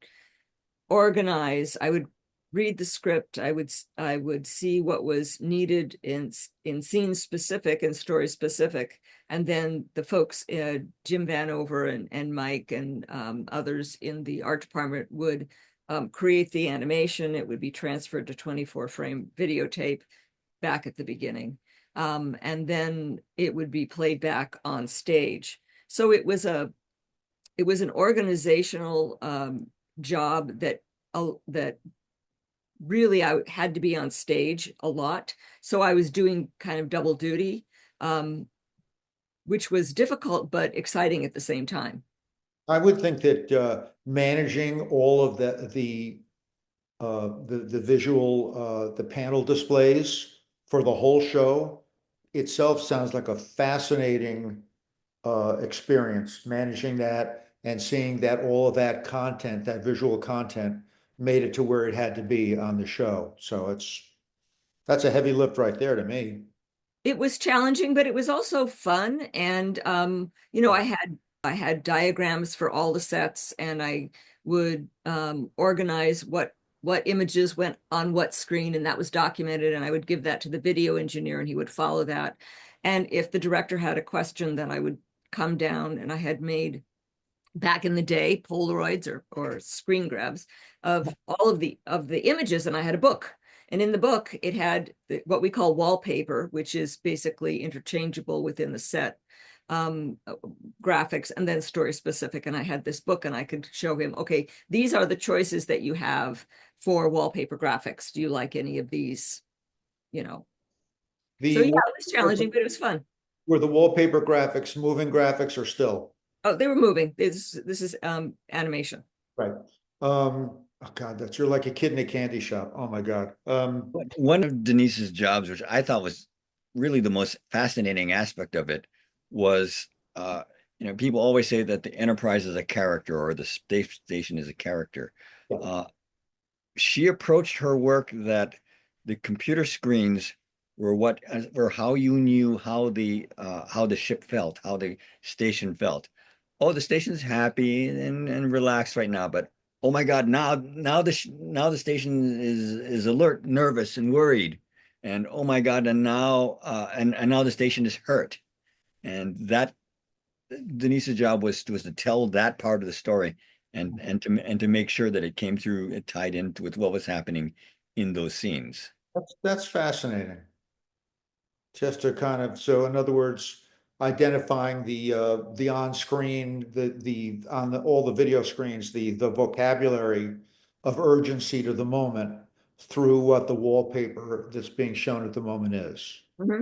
E: organize, I would read the script, I would see what was needed in scene specific and story specific, and then the folks, Jim Vanover and Mike and others in the art department would create the animation. It would be transferred to 24-frame videotape back at the beginning, and then it would be played back on stage. So it was an organizational job that really I had to be on stage a lot. So I was doing kind of double duty, which was difficult but exciting at the same time.
C: I would think that managing all of the visual, the panel displays for the whole show itself sounds like a fascinating experience, managing that and seeing that all of that content, that visual content, made it to where it had to be on the show. So that's a heavy lift right there to me.
E: It was challenging, but it was also fun. And I had diagrams for all the sets, and I would organize what images went on what screen, and that was documented, and I would give that to the video engineer and he would follow that. And if the director had a question, then I would come down, and I had made back in the day Polaroids or screen grabs of all of the images, and I had a book, and in the book it had what we call wallpaper, which is basically interchangeable within the set, graphics, and then story specific. And I had this book, and I could show him, okay, these are the choices that you have for wallpaper graphics. Do you like any of these? So yeah, it was challenging, but it was fun.
C: Were the wallpaper graphics moving graphics or still?
E: Oh, they were moving. This is animation.
C: Right. Oh God, you're like a kid in a candy shop. Oh my God.
D: One of Denise's jobs, which I thought was really the most fascinating aspect of it, was people always say that the Enterprise is a character or the space station is a character.
C: Yeah.
D: She approached her work that the computer screens were how you knew how the ship felt, how the station felt. Oh, the station's happy and relaxed right now, but oh my God, now the station is alert, nervous, and worried, and oh my God, and now the station is hurt, and that Denise's job was to tell that part of the story and to make sure that it came through, it tied in with what was happening in those scenes.
C: That's fascinating. Just to kind of, so in other words, identifying the on-screen, all the video screens, the vocabulary of urgency to the moment through what the wallpaper that's being shown at the moment is.
E: Mm-hmm.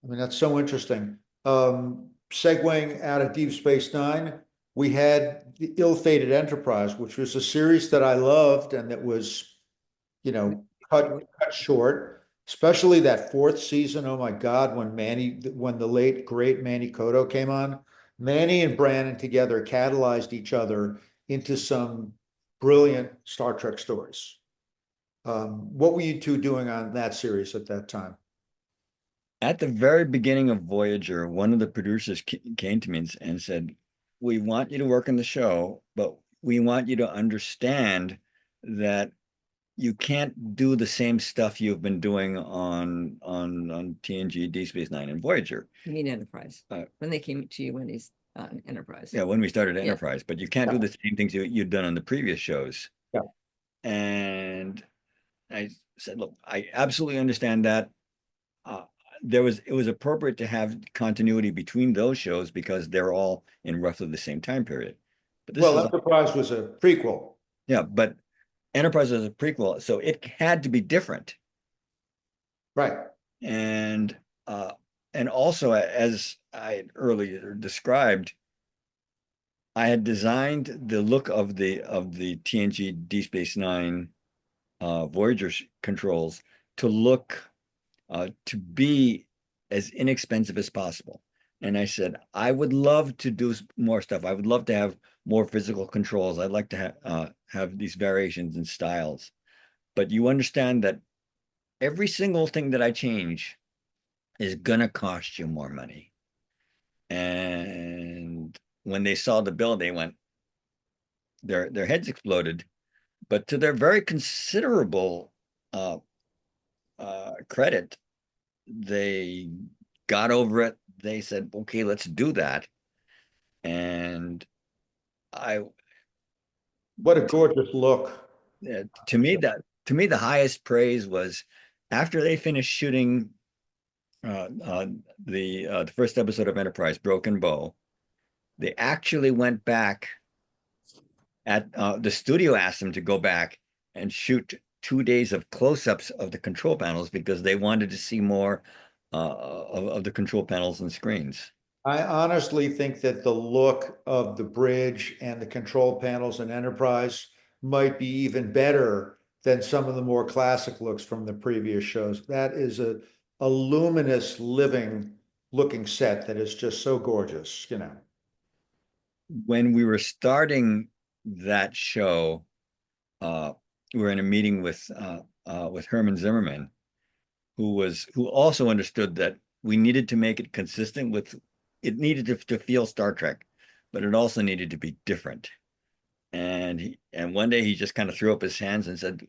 C: I mean, that's so interesting. Segueing out of Deep Space Nine, we had the Ill-Fated Enterprise, which was a series that I loved and that was, cut short. Especially that fourth season. Oh my God, when the late great Manny Cotto came on, Manny and Brannon together catalyzed each other into some brilliant Star Trek stories. What were you two doing on that series at that time?
D: At the very beginning of Voyager, one of the producers came to me and said, "We want you to work on the show, but we want you to understand that you can't do the same stuff you've been doing on TNG, Deep Space Nine, and Voyager."
E: You mean Enterprise? When they came to you when he's on Enterprise.
D: Yeah, when we started
E: Yeah.
D: Enterprise, but you can't do the same things you'd done on the previous shows.
C: Yeah.
D: And I said, "Look, I absolutely understand that. It was appropriate to have continuity between those shows because they're all in roughly the same time period. But this is
C: Enterprise was a prequel.
D: Yeah, but Enterprise was a prequel, so it had to be different.
C: Right.
D: And also, as I earlier described, I had designed the look of the TNG Deep Space Nine Voyager controls to look to be as inexpensive as possible. And I said, I would love to do more stuff. I would love to have more physical controls. I'd like to have these variations in styles. But you understand that every single thing that I change is gonna cost you more money. And when they saw the bill, they went, their heads exploded. But to their very considerable credit, they got over it. They said, "Okay, let's do that." And
C: what a gorgeous look.
D: To me, the highest praise was after they finished shooting the first episode of Enterprise, Broken Bow. They actually went back at the studio asked them to go back and shoot 2 days of close-ups of the control panels because they wanted to see more of the control panels and screens.
C: I honestly think that the look of the bridge and the control panels in Enterprise might be even better than some of the more classic looks from the previous shows. That is a luminous, living looking set that is just so gorgeous, you know.
D: When we were starting that show, we were in a meeting with Herman Zimmerman, who also understood that we needed to make it consistent with it needed to feel Star Trek, but it also needed to be different. And one day he just kind of threw up his hands and said,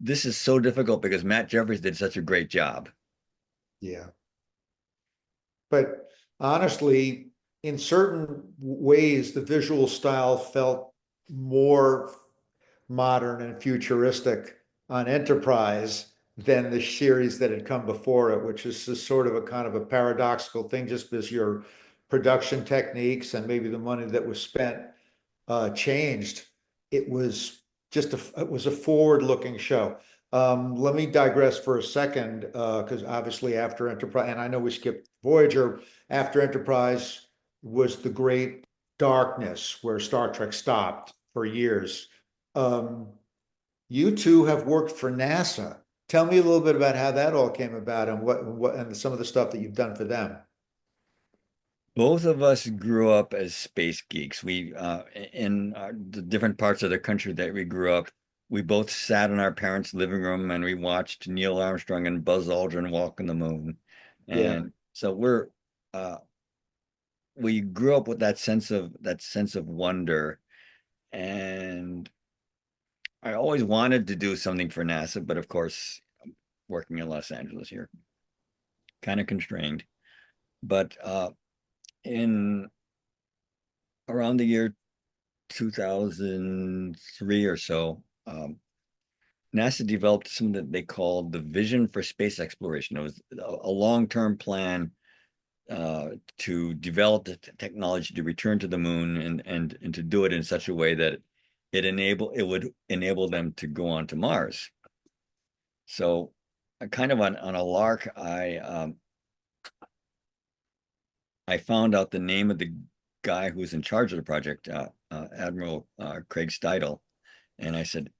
D: "This is so difficult because Matt Jeffries did such a great job."
C: Yeah. But honestly, in certain ways, the visual style felt more modern and futuristic on Enterprise than the series that had come before it, which is just sort of a kind of a paradoxical thing, just because your production techniques and maybe the money that was spent changed. It was it was a forward-looking show. Let me digress for a second, because obviously after Enterprise, and I know we skipped Voyager, after Enterprise was the great darkness where Star Trek stopped for years. You two have worked for NASA. Tell me a little bit about how that all came about and what and some of the stuff that you've done for them.
D: Both of us grew up as space geeks. We in the different parts of the country that we grew up, we both sat in our parents' living room and we watched Neil Armstrong and Buzz Aldrin walk on the moon. And so we grew up with that sense of wonder. And I always wanted to do something for NASA, but of course, working in Los Angeles here, kind of constrained. But in around the year 2003 or so, NASA developed something that they called the Vision for Space Exploration. It was a long-term plan to develop the technology to return to the moon and to do it in such a way that it would enable them to go on to Mars. So, kind of on a lark, I found out the name of the guy who was in charge of the project, Admiral Craig Steidel, and I said,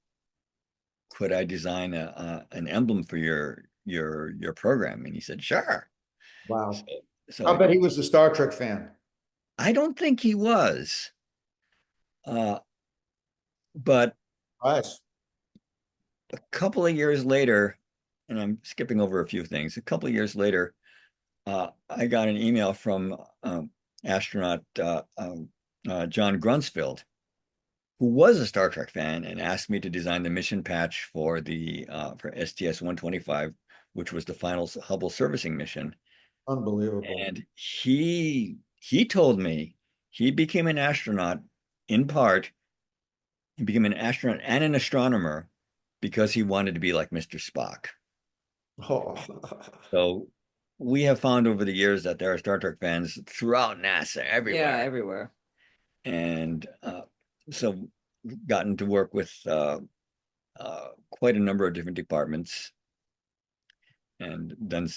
D: "Could I design an emblem for your program?" And he said, "Sure."
C: I bet he was a Star Trek fan.
D: I don't think he was. But
C: Nice.
D: a couple of years later, and I'm skipping over a few things. A couple of years later, I got an email from astronaut John Grunsfeld, who was a Star Trek fan, and asked me to design the mission patch for the for STS-125, which was the final Hubble servicing mission.
C: Unbelievable.
D: And he told me he became an astronaut in part. He became an astronaut and an astronomer because he wanted to be like Mr. Spock.
C: Oh.
D: So we have found over the years that there are Star Trek fans throughout NASA,
E: Yeah,
D: everywhere.
E: everywhere.
D: And so gotten to work with quite a number of different departments and done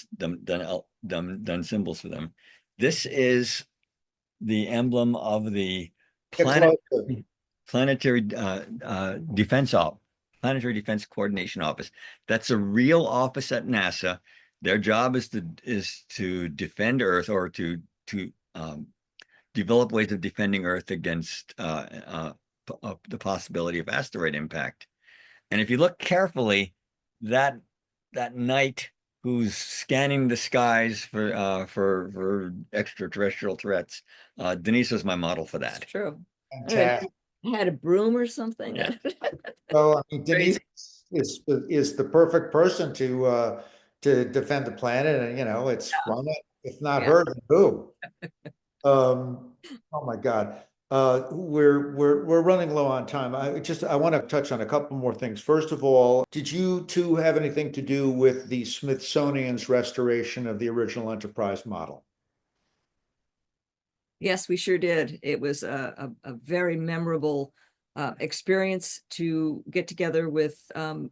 D: symbols for them. This is the emblem of the
C: Get
D: planet
C: closer.
D: planetary defense planetary defense coordination office. That's a real office at NASA. Their job is to defend Earth, or to develop ways of defending Earth against the possibility of asteroid impact. And if you look carefully, that knight who's scanning the skies for extraterrestrial threats, Denise was my model for
E: That's
D: that.
E: true.
C: Fantastic.
E: Had a broom or something.
D: Yeah.
C: So, I mean, Denise is the perfect person to defend the planet, and it's why not? If not
E: Yeah.
C: her, then who? Oh my God. We're running low on time. I want to touch on a couple more things. First of all, did you two have anything to do with the Smithsonian's restoration of the original Enterprise model?
E: Yes, we sure did. It was a very memorable experience to get together with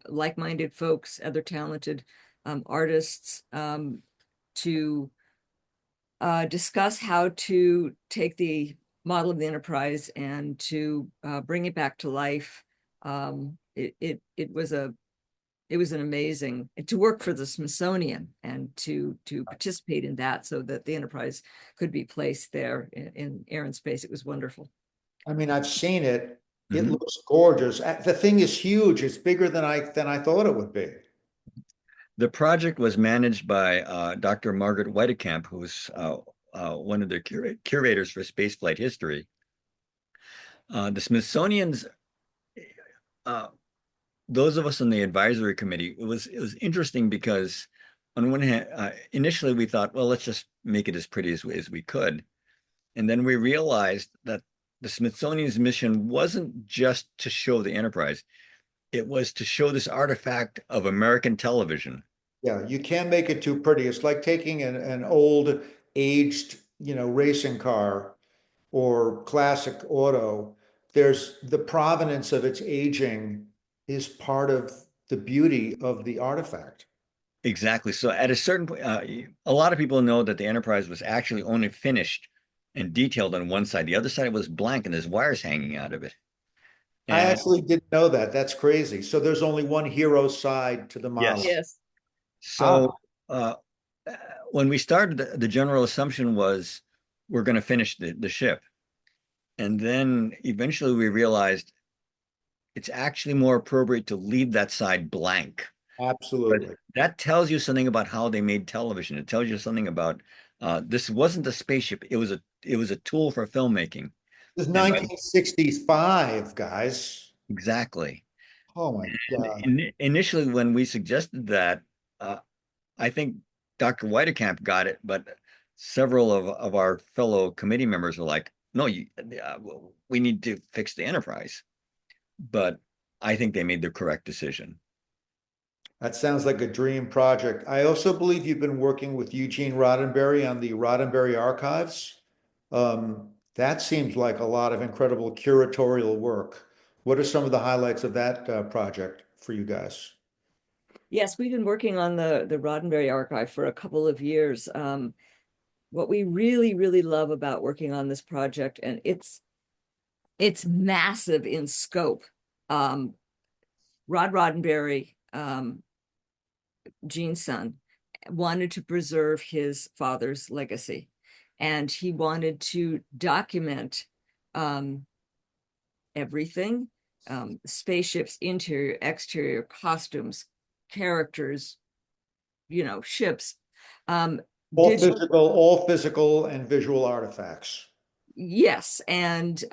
E: like-minded folks, other talented artists, to discuss how to take the model of the Enterprise and to bring it back to life. It was an amazing to work for the Smithsonian and to participate in that, so that the Enterprise could be placed there in air and space. It was wonderful.
C: I mean, I've seen it. It
D: Mhm.
C: looks gorgeous. The thing is huge. It's bigger than I thought it would be.
D: The project was managed by Dr. Margaret Whitekamp, who's one of the curators for spaceflight history. The Smithsonian's, uh, those of us on the advisory committee, it was interesting because on one hand, initially we thought, well, let's just make it as pretty as we could. And then we realized that the Smithsonian's mission wasn't just to show the Enterprise, it was to show this artifact of American television.
C: Yeah, you can't make it too pretty. It's like taking an old, aged, racing car or classic auto. There's the provenance of its aging is part of the beauty of the artifact.
D: Exactly. So at a certain point, a lot of people know that the Enterprise was actually only finished and detailed on one side. The other side was blank, and there's wires hanging out of it.
C: I
D: And
C: actually didn't know that. That's crazy. So there's only one hero side to the model.
D: yes,
E: Yes.
D: so
C: Ah,
D: uh, when we started, the general assumption was we're going to finish the ship, and then eventually we realized it's actually more appropriate to leave that side blank. But
C: absolutely.
D: that tells you something about how they made television. It tells you something about this wasn't a spaceship. It was a tool for filmmaking.
C: This is
D: And
C: 1965, guys.
D: exactly.
C: Oh my God.
D: Initially, when we suggested that, uh, I think Dr. Whitekamp got it, but several of our fellow committee members were like, "No, we need to fix the Enterprise." But I think they made the correct decision.
C: That sounds like a dream project. I also believe you've been working with Eugene Roddenberry on the Roddenberry Archives. That seems like a lot of incredible curatorial work. What are some of the highlights of that project for you guys?
E: Yes, we've been working on the Roddenberry archive for a couple of years. What we really, really love about working on this project, and it's massive in scope. Rod Roddenberry, Gene's son, wanted to preserve his father's legacy, and he wanted to document everything, spaceships, interior, exterior, costumes, characters, ships.
C: All physical and visual artifacts.
E: Yes. And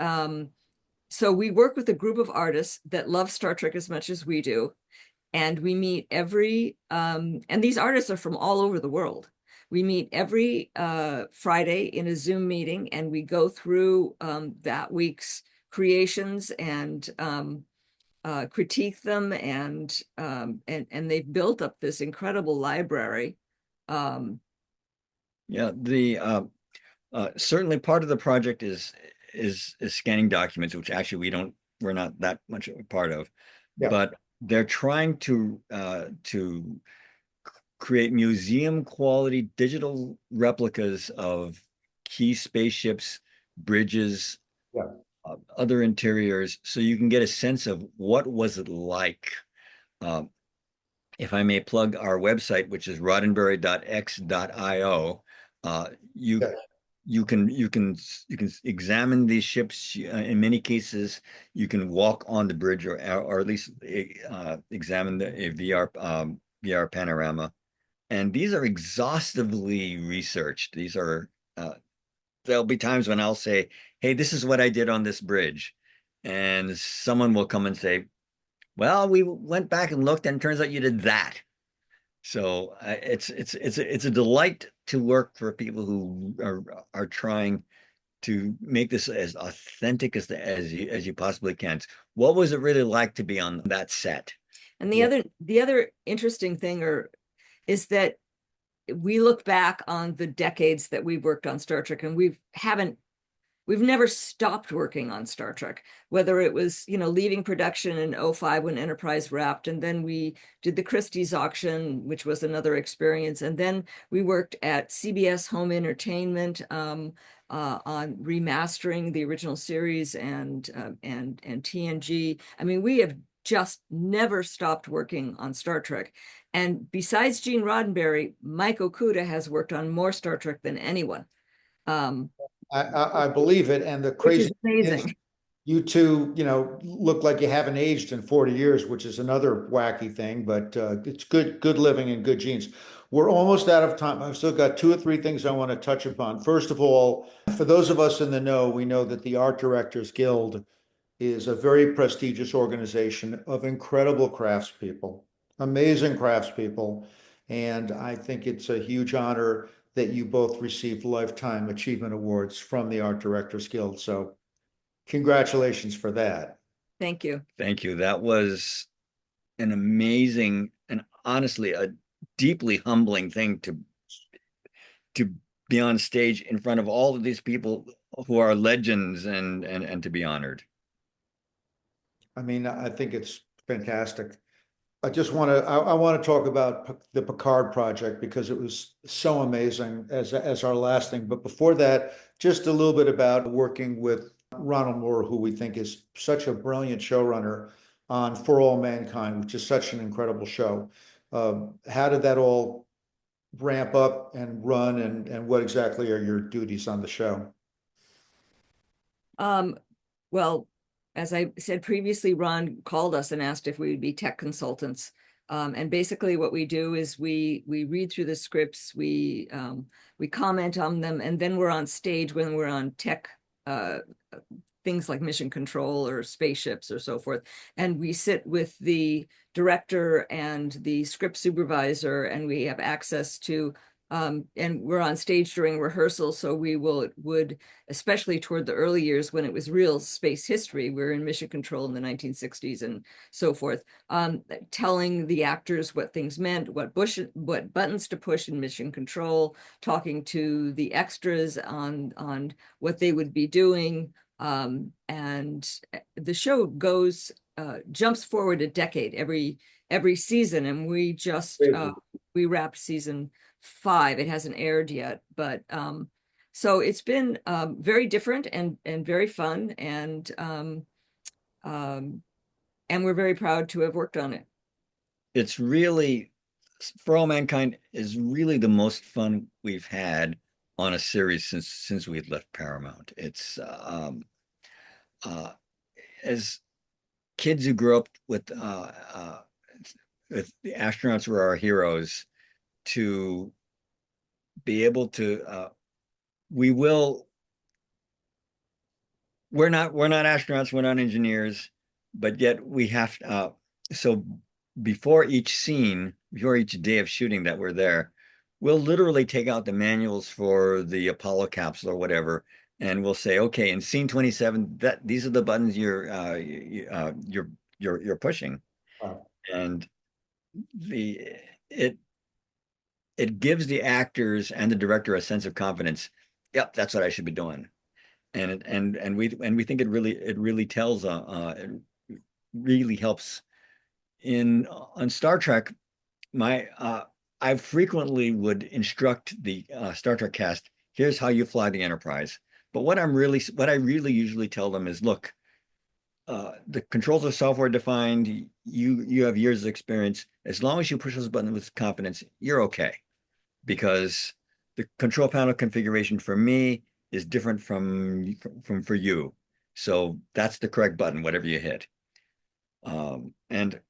E: so we work with a group of artists that love Star Trek as much as we do. And we meet and these artists are from all over the world. We meet every Friday in a Zoom meeting, and we go through that week's creations and critique them, and they've built up this incredible library.
D: Yeah, the certainly part of the project is scanning documents, which actually we're not that much a part of,
C: Yeah.
D: but they're trying to create museum quality digital replicas of key spaceships, bridges,
C: Yeah.
D: other interiors, so you can get a sense of what was it like. If I may plug our website, which is roddenberry.x.io,
C: Yeah.
D: you can examine these ships. In many cases, you can walk on the bridge, or at least examine a VR panorama. And these are exhaustively researched. These are there'll be times when I'll say, "Hey, this is what I did on this bridge," and someone will come and say, "Well, we went back and looked, and it turns out you did that." So it's a delight to work for people who are trying to make this as authentic as you possibly can. What was it really like to be on that set?
E: And the other interesting thing is that we look back on the decades that we've worked on Star Trek, and we've never stopped working on Star Trek, whether it was, leaving production in 2005 when Enterprise wrapped, and then we did the Christie's auction, which was another experience. And then we worked at CBS Home Entertainment on remastering the original series and TNG. I mean, we have just never stopped working on Star Trek. And besides Gene Roddenberry, Mike Okuda has worked on more Star Trek than anyone.
C: I believe it. And the crazy thing is, you two, look like you haven't aged in 40 years, which is another wacky thing, but it's good living and good genes. We're almost out of time. I've still got 2 or 3 things I want to touch upon. First of all, for those of us in the know, we know that the Art Directors Guild is a very prestigious organization of incredible craftspeople, amazing craftspeople. And I think it's a huge honor that you both received Lifetime Achievement Awards from the Art Directors Guild. So congratulations for that.
E: Thank you.
D: Thank you. That was an amazing and honestly a deeply humbling thing to be on stage in front of all of these people who are legends and to be honored.
C: I mean, I think it's fantastic. I want to talk about the Picard project because it was so amazing as our last thing. But before that, just a little bit about working with Ronald Moore, who we think is such a brilliant showrunner on For All Mankind, which is such an incredible show. How did that all ramp up and run, and what exactly are your duties on the show?
E: Well, as I said previously, Ron called us and asked if we would be tech consultants. And basically what we do is we read through the scripts, we comment on them, and then we're on stage when we're on tech things like mission control or spaceships or so forth. And we sit with the director and the script supervisor, and we have access to and we're on stage during rehearsal, so we would, especially toward the early years when it was real space history, we're in mission control in the 1960s and so forth, telling the actors what things meant, what buttons to push in mission control, talking to the extras on what they would be doing, and the show jumps forward a decade every season, and we just we wrapped season 5. It hasn't aired yet, but so it's been very different and very fun, and we're very proud to have worked on it.
D: It's really, For All Mankind is really the most fun we've had on a series since we've left Paramount. It's as kids who grew up with the astronauts were our heroes, to be able to we will we're not astronauts, we're not engineers, but yet we have so before each scene, before each day of shooting that we're there, we'll literally take out the manuals for the Apollo capsule or whatever, and we'll say, okay, in scene 27, that these are the buttons you're pushing.
C: Wow.
D: And the it it gives the actors and the director a sense of confidence. Yep, that's what I should be doing. And we think it really tells it really helps in on Star Trek. My I frequently would instruct the Star Trek cast, here's how you fly the Enterprise. But what I really usually tell them is, look, the controls are software defined. You have years of experience. As long as you push those buttons with confidence, you're okay. Because the control panel configuration for me is different from for you. So that's the correct button, whatever you hit. And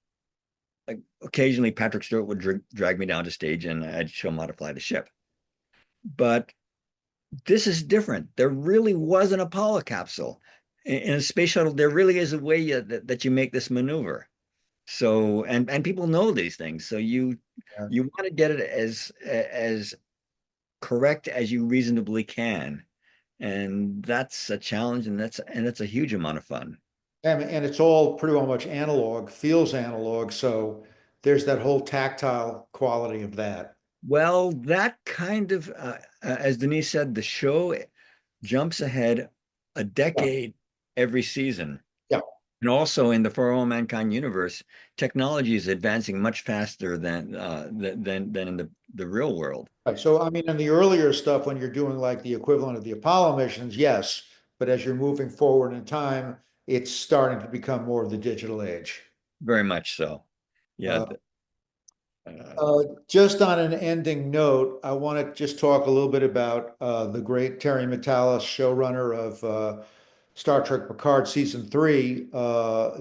D: like, occasionally Patrick Stewart would drag me down to stage and I'd show him how to fly the ship. But this is different. There really was an Apollo capsule. In a space shuttle, there really is a way that you make this maneuver. So, and people know these things. So
C: Yeah.
D: you want to get it as correct as you reasonably can. And that's a challenge, and that's a huge amount of fun.
C: And it's all pretty well much analog, feels analog. So there's that whole tactile quality of that.
D: Well, that kind of, as Denise said, the show jumps ahead a
C: Yeah.
D: decade every season.
C: Yeah.
D: And also in the For All Mankind universe, technology is advancing much faster than in the real world.
C: Right. So, I mean, in the earlier stuff, when you're doing like the equivalent of the Apollo missions, yes. But as you're moving forward in time, it's starting to become more of the digital age.
D: Very much so. Yeah.
C: Uh, just on an ending note, I want to just talk a little bit about the great Terry Matalas, showrunner of Star Trek Picard season three.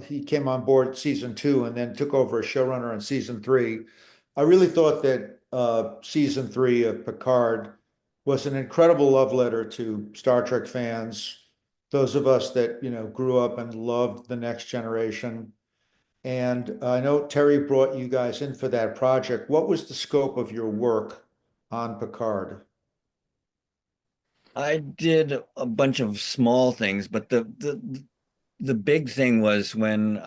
C: He came on board season two and then took over as showrunner on season three. I really thought that season three of Picard was an incredible love letter to Star Trek fans, those of us that grew up and loved the Next Generation. And I know Terry brought you guys in for that project. What was the scope of your work on Picard?
D: I did a bunch of small things, but the big thing was when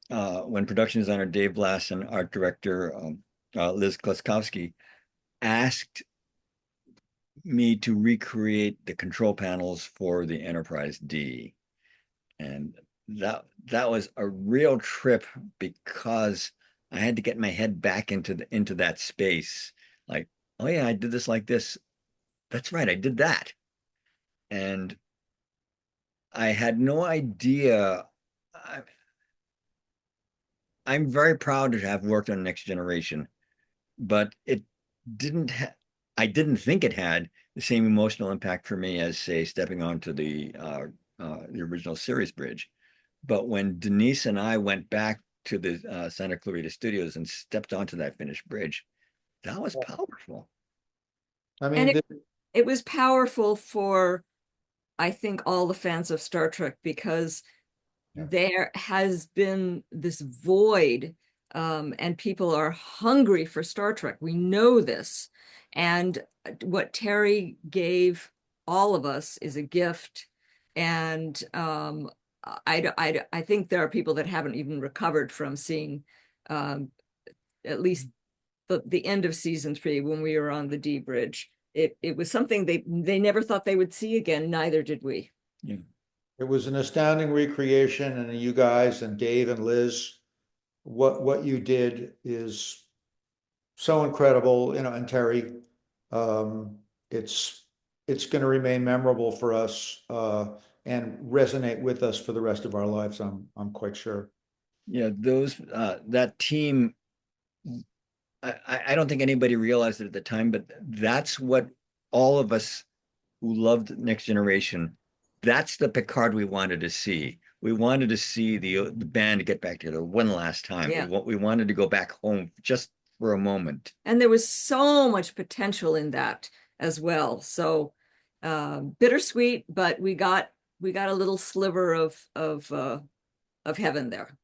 D: production designer Dave Blass and art director Liz Klaskowski asked me to recreate the control panels for the Enterprise D. And that was a real trip because I had to get my head back into that space. Like, oh yeah, I did this like this. That's right, I did that. And I had no idea. I'm very proud to have worked on Next Generation, but it didn't I didn't think it had the same emotional impact for me as, say, stepping onto the original series bridge. But when Denise and I went back to the Santa Clarita Studios and stepped onto that finished bridge, that was powerful.
C: I
E: And
C: mean,
E: it was powerful for, I think, all the fans of Star Trek, because there has been this void, and people are hungry for Star Trek. We know this. And what Terry gave all of us is a gift. And I think there are people that haven't even recovered from seeing at least the end of season 3 when we were on the D bridge. It was something they never thought they would see again. Neither did we.
D: Yeah.
C: it was an astounding recreation, and you guys and Dave and Liz, what you did is so incredible, and Terry. Um, it's it's going to remain memorable for us and resonate with us for the rest of our lives. I'm quite sure.
D: Yeah, those that team, I don't think anybody realized it at the time, but that's what all of us who loved Next Generation, that's the Picard we wanted to see. we wanted to see the band get back together one last time.
E: Yeah.
D: We wanted to go back home just for a moment.
E: And there was so much potential in that as well. So bittersweet, but we got a little sliver of heaven there.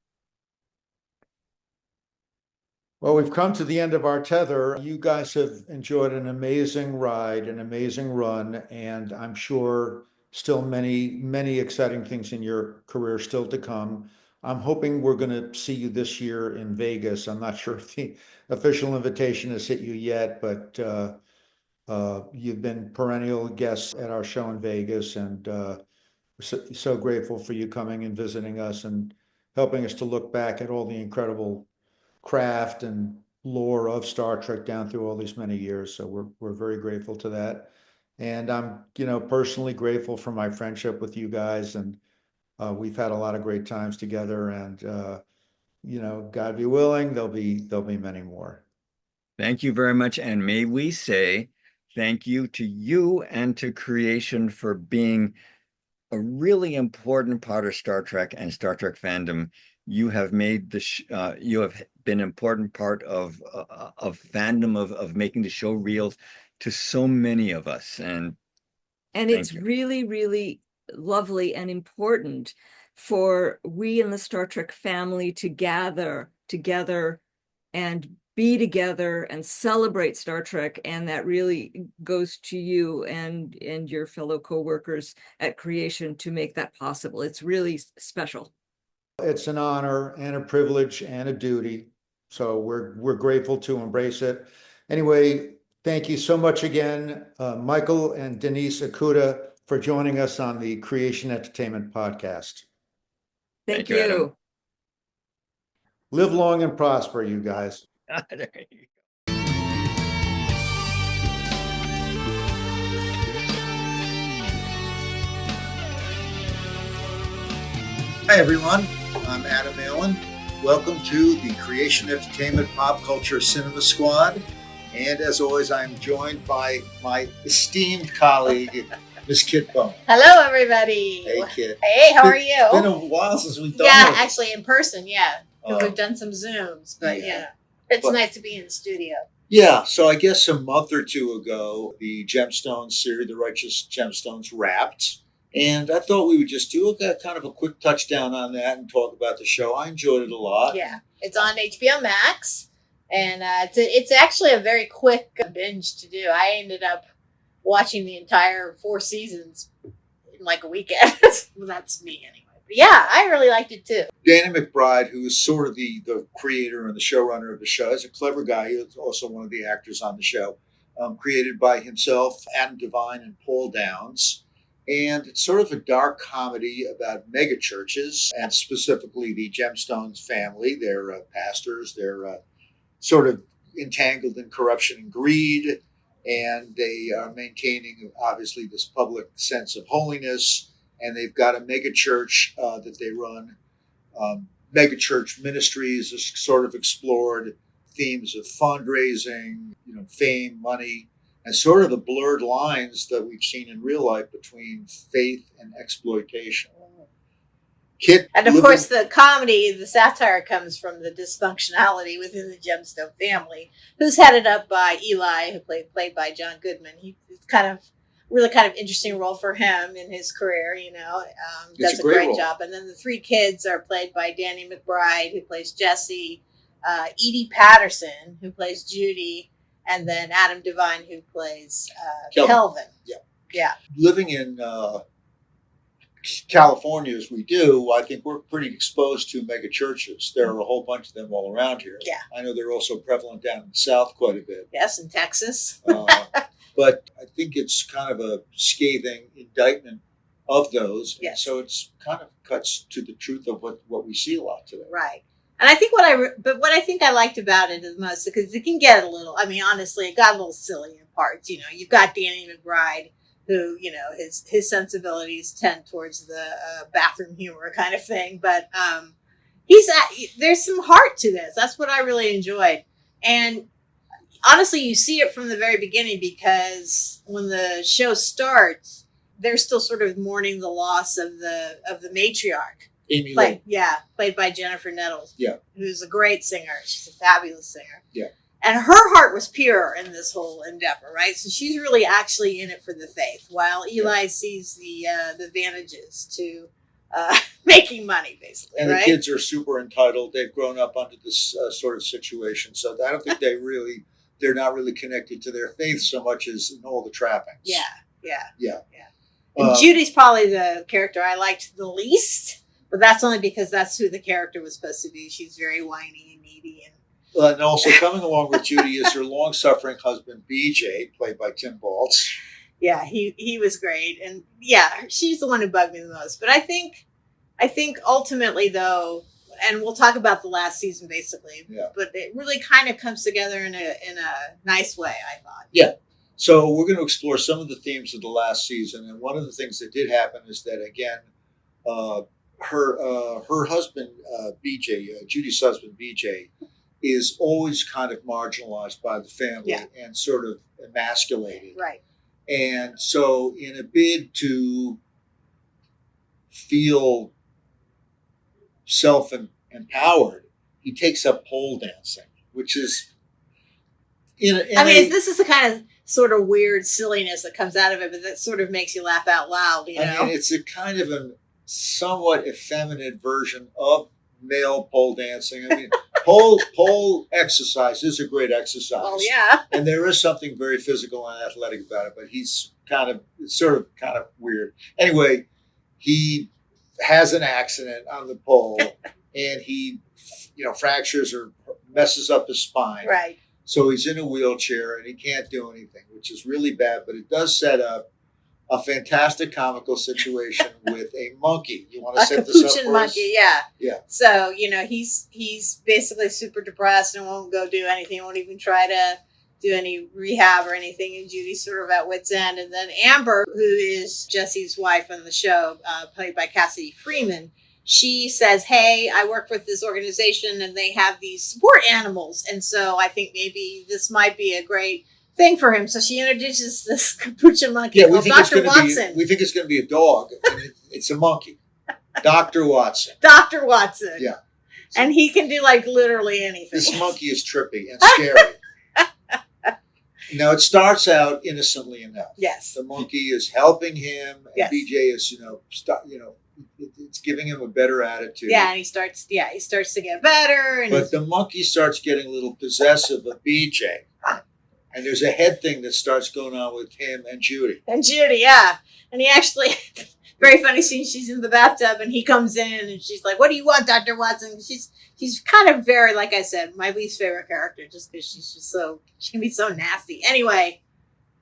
C: Well, we've come to the end of our tether. You guys have enjoyed an amazing ride, an amazing run, and I'm sure still many exciting things in your career still to come. I'm hoping we're going to see you this year in Vegas. I'm not sure if the official invitation has hit you yet, but you've been perennial guests at our show in Vegas, and so grateful for you coming and visiting us and helping us to look back at all the incredible craft and lore of Star Trek down through all these many years. So we're very grateful to that. And I'm, personally grateful for my friendship with you guys. And we've had a lot of great times together. And God be willing, there'll be many more.
D: Thank you very much. And may we say thank you to you and to Creation for being a really important part of Star Trek and Star Trek fandom. You have made you have been an important part of fandom of making the show real to so many of us. And
E: it's really, really lovely and important for we in the Star Trek family to gather together and be together and celebrate Star Trek. And that really goes to you and your fellow co-workers at Creation to make that possible. It's really special.
C: It's an honor and a privilege and a duty. So we're grateful to embrace it. Anyway, thank you so much again, Michael and Denise Okuda, for joining us on the Creation Entertainment Podcast.
E: Thank you. Adam.
C: Live long and prosper, you guys.
D: There you go.
C: Hi, everyone. I'm Adam Malin. Welcome to the Creation Entertainment Pop Culture Cinema Squad. And as always, I'm joined by my esteemed colleague, Miss Kit Bone.
F: Hello, everybody.
C: Hey, Kit.
F: Hey, how are you?
C: It's been a while since we've done
F: Yeah,
C: this.
F: actually in person, yeah. Because we've done some Zooms, but yeah. It's nice to be in the studio.
C: Yeah, so I guess a month or two ago, the Gemstones series, The Righteous Gemstones, wrapped. And I thought we would just do kind of a quick touchdown on that and talk about the show. I enjoyed it a lot.
F: Yeah, it's on HBO Max. And it's actually a very quick binge to do. I ended up watching the entire 4 seasons in like a weekend. Well, that's me anyway. But yeah, I really liked it too.
C: Danny McBride, who is sort of the creator and the showrunner of the show, is a clever guy. He was also one of the actors on the show, created by himself, Adam Devine, and Paul Downs. And it's sort of a dark comedy about mega churches, and specifically the Gemstones family. They're pastors. They're sort of entangled in corruption and greed, and they are maintaining, obviously, this public sense of holiness. And they've got a mega church that they run. Mega church ministries has sort of explored themes of fundraising, fame, money, and sort of the blurred lines that we've seen in real life between faith and exploitation. Kit,
F: and of course, the comedy, the satire comes from the dysfunctionality within the Gemstone family, who's headed up by Eli, who played by John Goodman. He's kind of interesting role for him in his career. Does a great job. And then the 3 kids are played by Danny McBride, who plays Jesse, Edie Patterson, who plays Judy, and then Adam Devine, who plays Kelvin. Yeah.
C: Living in California as we do, I think we're pretty exposed to mega churches. There are a whole bunch of them all around here.
F: Yeah.
C: I know they're also prevalent down in the South quite a bit.
F: Yes, in Texas.
C: But I think it's kind of a scathing indictment of those.
F: Yes.
C: And so it's kind of cuts to the truth of what we see a lot today.
F: Right. And I think what I think I liked about it the most, because it can get honestly, it got a little silly in parts. You've got Danny McBride, who, his sensibilities tend towards the bathroom humor kind of thing. But there's some heart to this. That's what I really enjoyed. And honestly, you see it from the very beginning, because when the show starts, they're still sort of mourning the loss of the matriarch.
C: Amy Lynn.
F: Played by Jennifer Nettles.
C: Yeah.
F: Who's a great singer. She's a fabulous singer.
C: Yeah.
F: And her heart was pure in this whole endeavor, right? So she's really actually in it for the faith, while Eli sees the advantages to making money, basically.
C: And
F: right?
C: the kids are super entitled. They've grown up under this sort of situation. So I don't think they're not really connected to their faith so much as in all the trappings.
F: Yeah. And Judy's probably the character I liked the least, but that's only because that's who the character was supposed to be. She's very whiny and needy.
C: And also coming along with Judy is her long-suffering husband, BJ, played by Tim Baltz.
F: Yeah, he was great. And she's the one who bugged me the most. But I think ultimately, though, and we'll talk about the last season basically, but it really kind of comes together in a nice way, I thought.
C: Yeah. So we're going to explore some of the themes of the last season. And one of the things that did happen is that, again, her husband, BJ, Judy's husband, BJ, is always kind of marginalized by the family and sort of emasculated.
F: Right.
C: And so in a bid to feel self-empowered, he takes up pole dancing, which is...
F: this is the kind of sort of weird silliness that comes out of it, but that sort of makes you laugh out loud, you know?
C: I mean, it's a kind of a somewhat effeminate version of male pole dancing. I mean, pole exercise is a great exercise.
F: Well, yeah.
C: And there is something very physical and athletic about it, but it's sort of weird. Anyway, he has an accident on the pole and he, fractures or messes up his spine.
F: Right.
C: So he's in a wheelchair and he can't do anything, which is really bad, but it does set up a fantastic comical situation with a monkey. You want to set this up for
F: capuchin monkey,
C: us?
F: Yeah. So, he's basically super depressed and won't go do anything, won't even try to do any rehab or anything. And Judy's sort of at wit's end. And then Amber, who is Jesse's wife on the show, played by Cassidy Freeman, she says, hey, I work with this organization and they have these support animals. And so I think maybe this might be a great thing for him. So she introduces this capuchin monkey called Dr. Watson.
C: We think it's going to be a dog. And it's a monkey. Dr. Watson.
F: Dr. Watson.
C: Yeah.
F: And he can do like literally anything.
C: This monkey is trippy and scary. Now, it starts out innocently enough.
F: Yes.
C: The monkey is helping him. And
F: yes.
C: BJ is, it's giving him a better attitude.
F: Yeah, and he starts to get better.
C: But the monkey starts getting a little possessive of BJ. And there's a head thing that starts going on with him and Judy.
F: And Judy, yeah. And he actually, very funny scene, she's in the bathtub and he comes in and she's like, what do you want, Dr. Watson? She's kind of very, like I said, my least favorite character just because she can be so nasty. Anyway,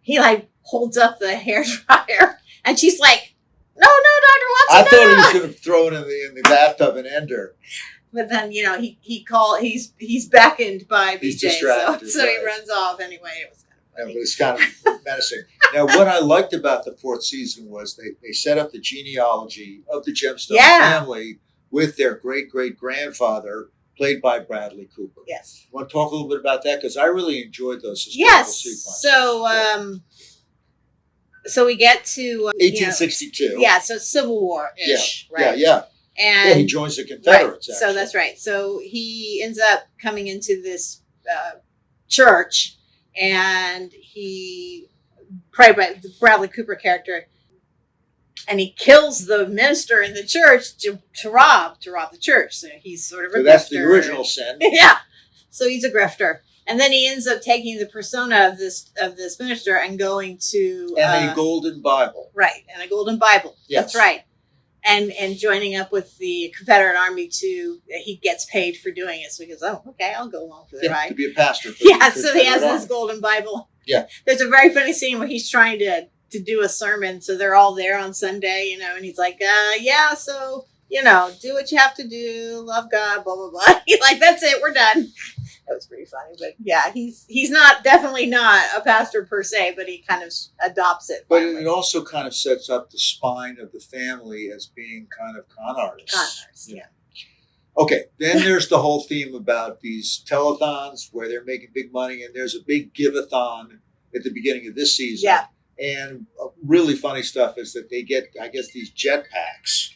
F: he like holds up the hairdryer and she's like, no, Dr. Watson,
C: I thought he was going to throw it in the bathtub and end her.
F: But then, he's beckoned by
C: He's
F: BJ,
C: distracted,
F: so he runs off anyway. It was kind of funny.
C: Yeah, but it's kind of menacing. Now, what I liked about the fourth season was they set up the genealogy of the Gemstone family with their great-great-grandfather, played by Bradley Cooper.
F: Yes.
C: You want to talk a little bit about that? Because I really enjoyed those historical sequences.
F: So we get to
C: 1862.
F: So Civil War-ish, right?
C: Yeah.
F: And
C: he joins the Confederates.
F: Right. So that's right. So he ends up coming into this church, and he, played by the Bradley Cooper character, and he kills the minister in the church to rob the church. So he's sort of a grifter.
C: That's the original sin.
F: Yeah. So he's a grifter. And then he ends up taking the persona of this minister and going to
C: a golden Bible.
F: Right, and a golden Bible.
C: Yes.
F: That's right. And joining up with the Confederate Army he gets paid for doing it. So he goes, oh, okay, I'll go along for the ride.
C: To be a pastor.
F: So he has this golden Bible.
C: Yeah.
F: There's a very funny scene where he's trying to do a sermon. So they're all there on Sunday, and he's like, so, do what you have to do, love God, blah, blah, blah. He's like, that's it, we're done. That was pretty funny, but yeah, he's definitely not a pastor per se, but he kind of adopts it.
C: But it also kind of sets up the spine of the family as being kind of con artists.
F: Yeah.
C: Okay, then there's the whole theme about these telethons where they're making big money, and there's a big give-a-thon at the beginning of this season.
F: Yeah.
C: And really funny stuff is that they get, I guess, these jetpacks.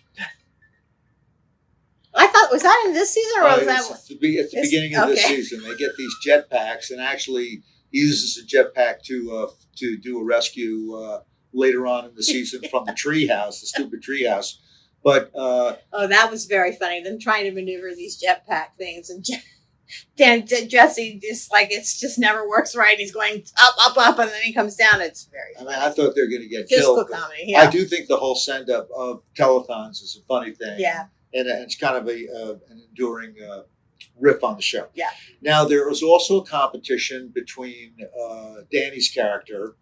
F: was that in this season or was that?
C: It's at the beginning of this season. They get these jetpacks, and actually he uses a jetpack to do a rescue later on in the season from the treehouse, the stupid treehouse. But
F: that was very funny. Them trying to maneuver these jetpack things, and Jesse just like it just never works right. He's going up, and then he comes down. It's very funny.
C: I mean, I thought they were going to get
F: physical
C: killed.
F: Comedy. Yeah.
C: I do think the whole send up of telethons is a funny thing.
F: Yeah.
C: And it's kind of an enduring riff on the show.
F: Yeah.
C: Now, there was also a competition between Danny's character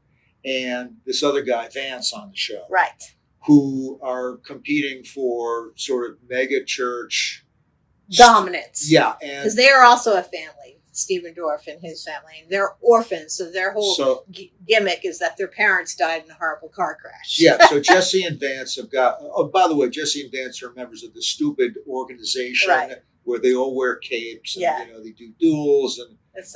C: and this other guy, Vance, on the show.
F: Right.
C: Who are competing for sort of mega church
F: dominance.
C: Yeah.
F: Because they are also a family, Stephen Dorff and his family. And they're orphans, so their whole gimmick is that their parents died in a horrible car crash.
C: Yeah, so Jesse and Vance have got... Oh, by the way, Jesse and Vance are members of the stupid organization where they all wear capes and they do duels and...
F: It's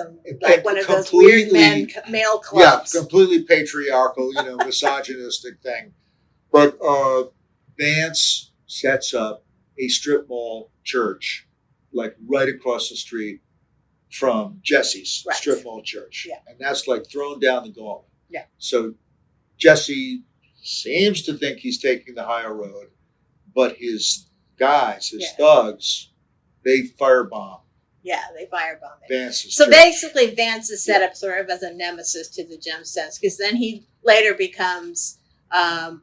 F: one of those weird male clubs.
C: Yeah, completely patriarchal, misogynistic thing. But Vance sets up a strip mall church, like right across the street from Jesse's strip mall church. Yeah. And that's like thrown down the gauntlet.
F: Yeah.
C: So Jesse seems to think he's taking the higher road, but his guys, his thugs, they firebomb.
F: Yeah, they firebomb it.
C: Vance's
F: so
C: church.
F: basically, Vance is set up sort of as a nemesis to the Gemstones, because then he later becomes a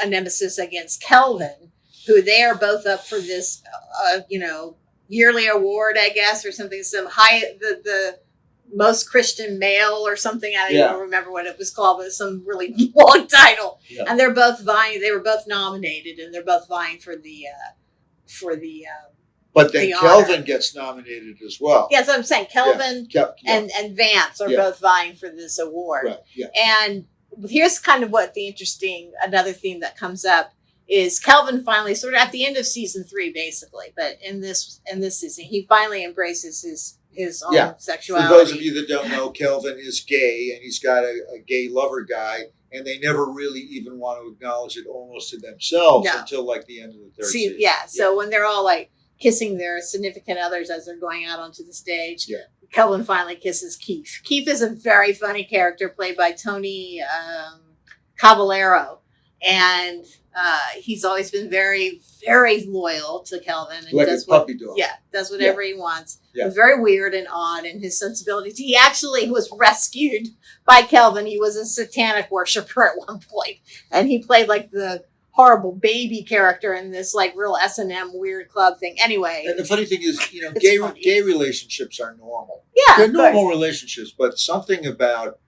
F: nemesis against Kelvin, who they are both up for this, yearly award, I guess, or something. The most Christian male or something. I don't even remember what it was called, but some really long title. Yeah. And they're both vying. They were both nominated, and they're both vying for the.
C: But then Kelvin gets nominated as well.
F: Yeah, so I'm saying Kelvin and Vance are both vying for this award.
C: Right. Yeah.
F: And here's kind of what another theme that comes up is Kelvin finally, sort of at the end of season 3, basically, but in this season, he finally embraces his own sexuality.
C: For those of you that don't know, Kelvin is gay, and he's got a gay lover guy, and they never really even want to acknowledge it almost to themselves until like the end of the third season.
F: Yeah, so when they're all like kissing their significant others as they're going out onto the stage, Kelvin finally kisses Keith. Keith is a very funny character played by Tony Cavallero, and he's always been very, very loyal to Kelvin. And
C: like a puppy dog.
F: Yeah, does whatever he wants. Yeah. Very weird and odd in his sensibilities. He actually was rescued by Kelvin. He was a satanic worshiper at one point, and he played like the horrible baby character in this like real S&M weird club thing. Anyway.
C: And the funny thing is, gay relationships are normal.
F: Yeah,
C: they're normal relationships, but something about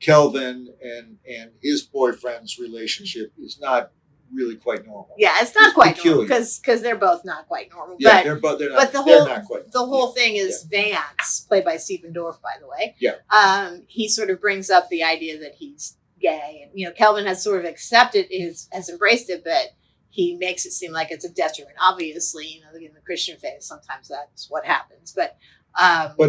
C: Kelvin and his boyfriend's relationship is not really quite normal.
F: Yeah, it's not quite normal because they're both not quite normal.
C: Yeah,
F: they're
C: not quite normal.
F: The whole thing is Vance, played by Stephen Dorff, by the way.
C: Yeah.
F: He sort of brings up the idea that he's gay, and Kelvin has sort of accepted has embraced it, but he makes it seem like it's a detriment. Obviously, in the Christian faith, sometimes that's what happens. But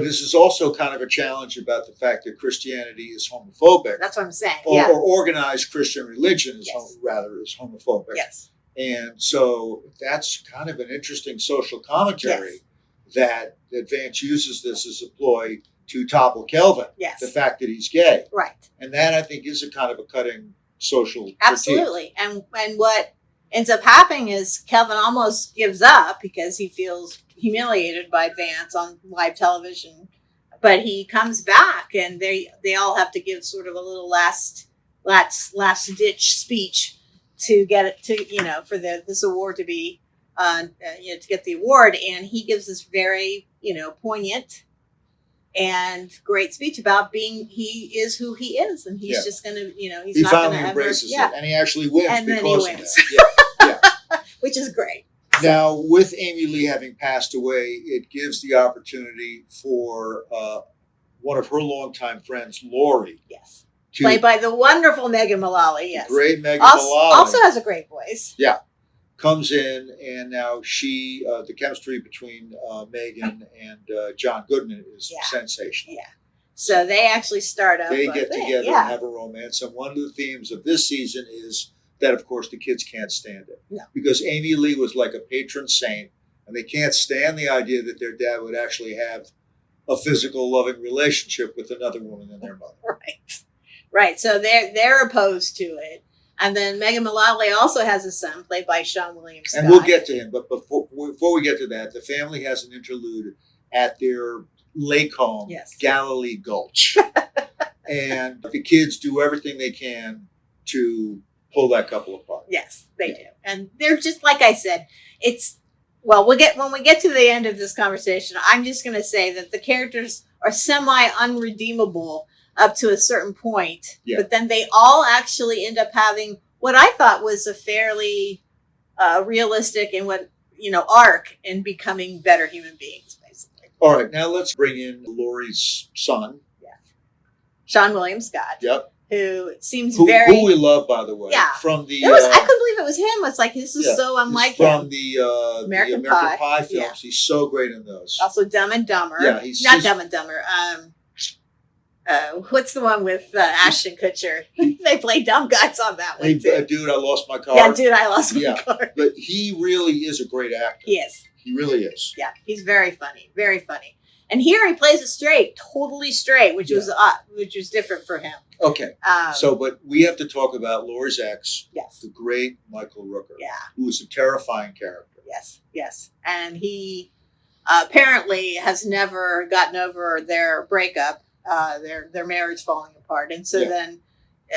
C: this is also kind of a challenge about the fact that Christianity is homophobic.
F: That's what I'm saying.
C: Or organized Christian religion is is homophobic.
F: Yes.
C: And so that's kind of an interesting social commentary that Vance uses this as a ploy to topple Kelvin.
F: Yes.
C: The fact that he's gay.
F: Right.
C: And that, I think, is a kind of a cutting social
F: Absolutely. Critique. And what ends up happening is Kelvin almost gives up because he feels humiliated by Vance on live television. But he comes back, and they all have to give sort of a little last ditch speech to get it to for this award to be to get the award. And he gives this very poignant and great speech about he is who he is, and he's just gonna he's not gonna ever
C: embraces it, and he actually wins,
F: and then
C: because
F: he wins.
C: Of that. Yeah.
F: Which is great.
C: Now, with Amy Lee having passed away, it gives the opportunity for one of her longtime friends, Lori.
F: Yes. Played by the wonderful Megan Mullally. Yes.
C: Great Megan Mullally.
F: Also has a great voice.
C: Yeah. Comes in, and now the chemistry between Megan and John Goodman is sensational.
F: Yeah. So they actually start up.
C: They get together and have a romance. And one of the themes of this season is that, of course, the kids can't stand it.
F: No.
C: Because Amy Lee was like a patron saint and they can't stand the idea that their dad would actually have a physical, loving relationship with another woman than their mother.
F: Right. So they're opposed to it. And then Megan Mullally also has a son, played by Sean William Scott.
C: And we'll get to him, but before we get to that, the family has an interlude at their lake home,
F: Yes.
C: Galilee Gulch. And the kids do everything they can to pull that couple apart.
F: Yes, they do. And they're just, like I said, when we get to the end of this conversation, I'm just going to say that the characters are semi-unredeemable up to a certain point.
C: Yeah.
F: But then they all actually end up having what I thought was a fairly realistic and arc in becoming better human beings, basically.
C: All right, now let's bring in Laurie's son.
F: Yeah. Sean William Scott.
C: Yep.
F: Who seems
C: Who
F: very...
C: we love, by the way.
F: Yeah.
C: From the...
F: I couldn't believe it was him. It's like, this is so unlike him.
C: From the American Pie films.
F: Yeah.
C: He's so great in those.
F: Also Dumb and Dumber.
C: Yeah, he's
F: not Dumb and Dumber. What's the one with Ashton Kutcher? They play dumb guys on that one, too.
C: Dude, I lost my car.
F: Yeah, dude, I lost my car.
C: But he really is a great actor.
F: He is.
C: He really is.
F: Yeah, he's very funny. Very funny. And here he plays it straight, totally straight, which was different for him.
C: Okay. But we have to talk about Laura's ex,
F: yes,
C: the great Michael Rooker,
F: yeah,
C: who was a terrifying character.
F: Yes. And he apparently has never gotten over their breakup, their marriage falling apart. And so then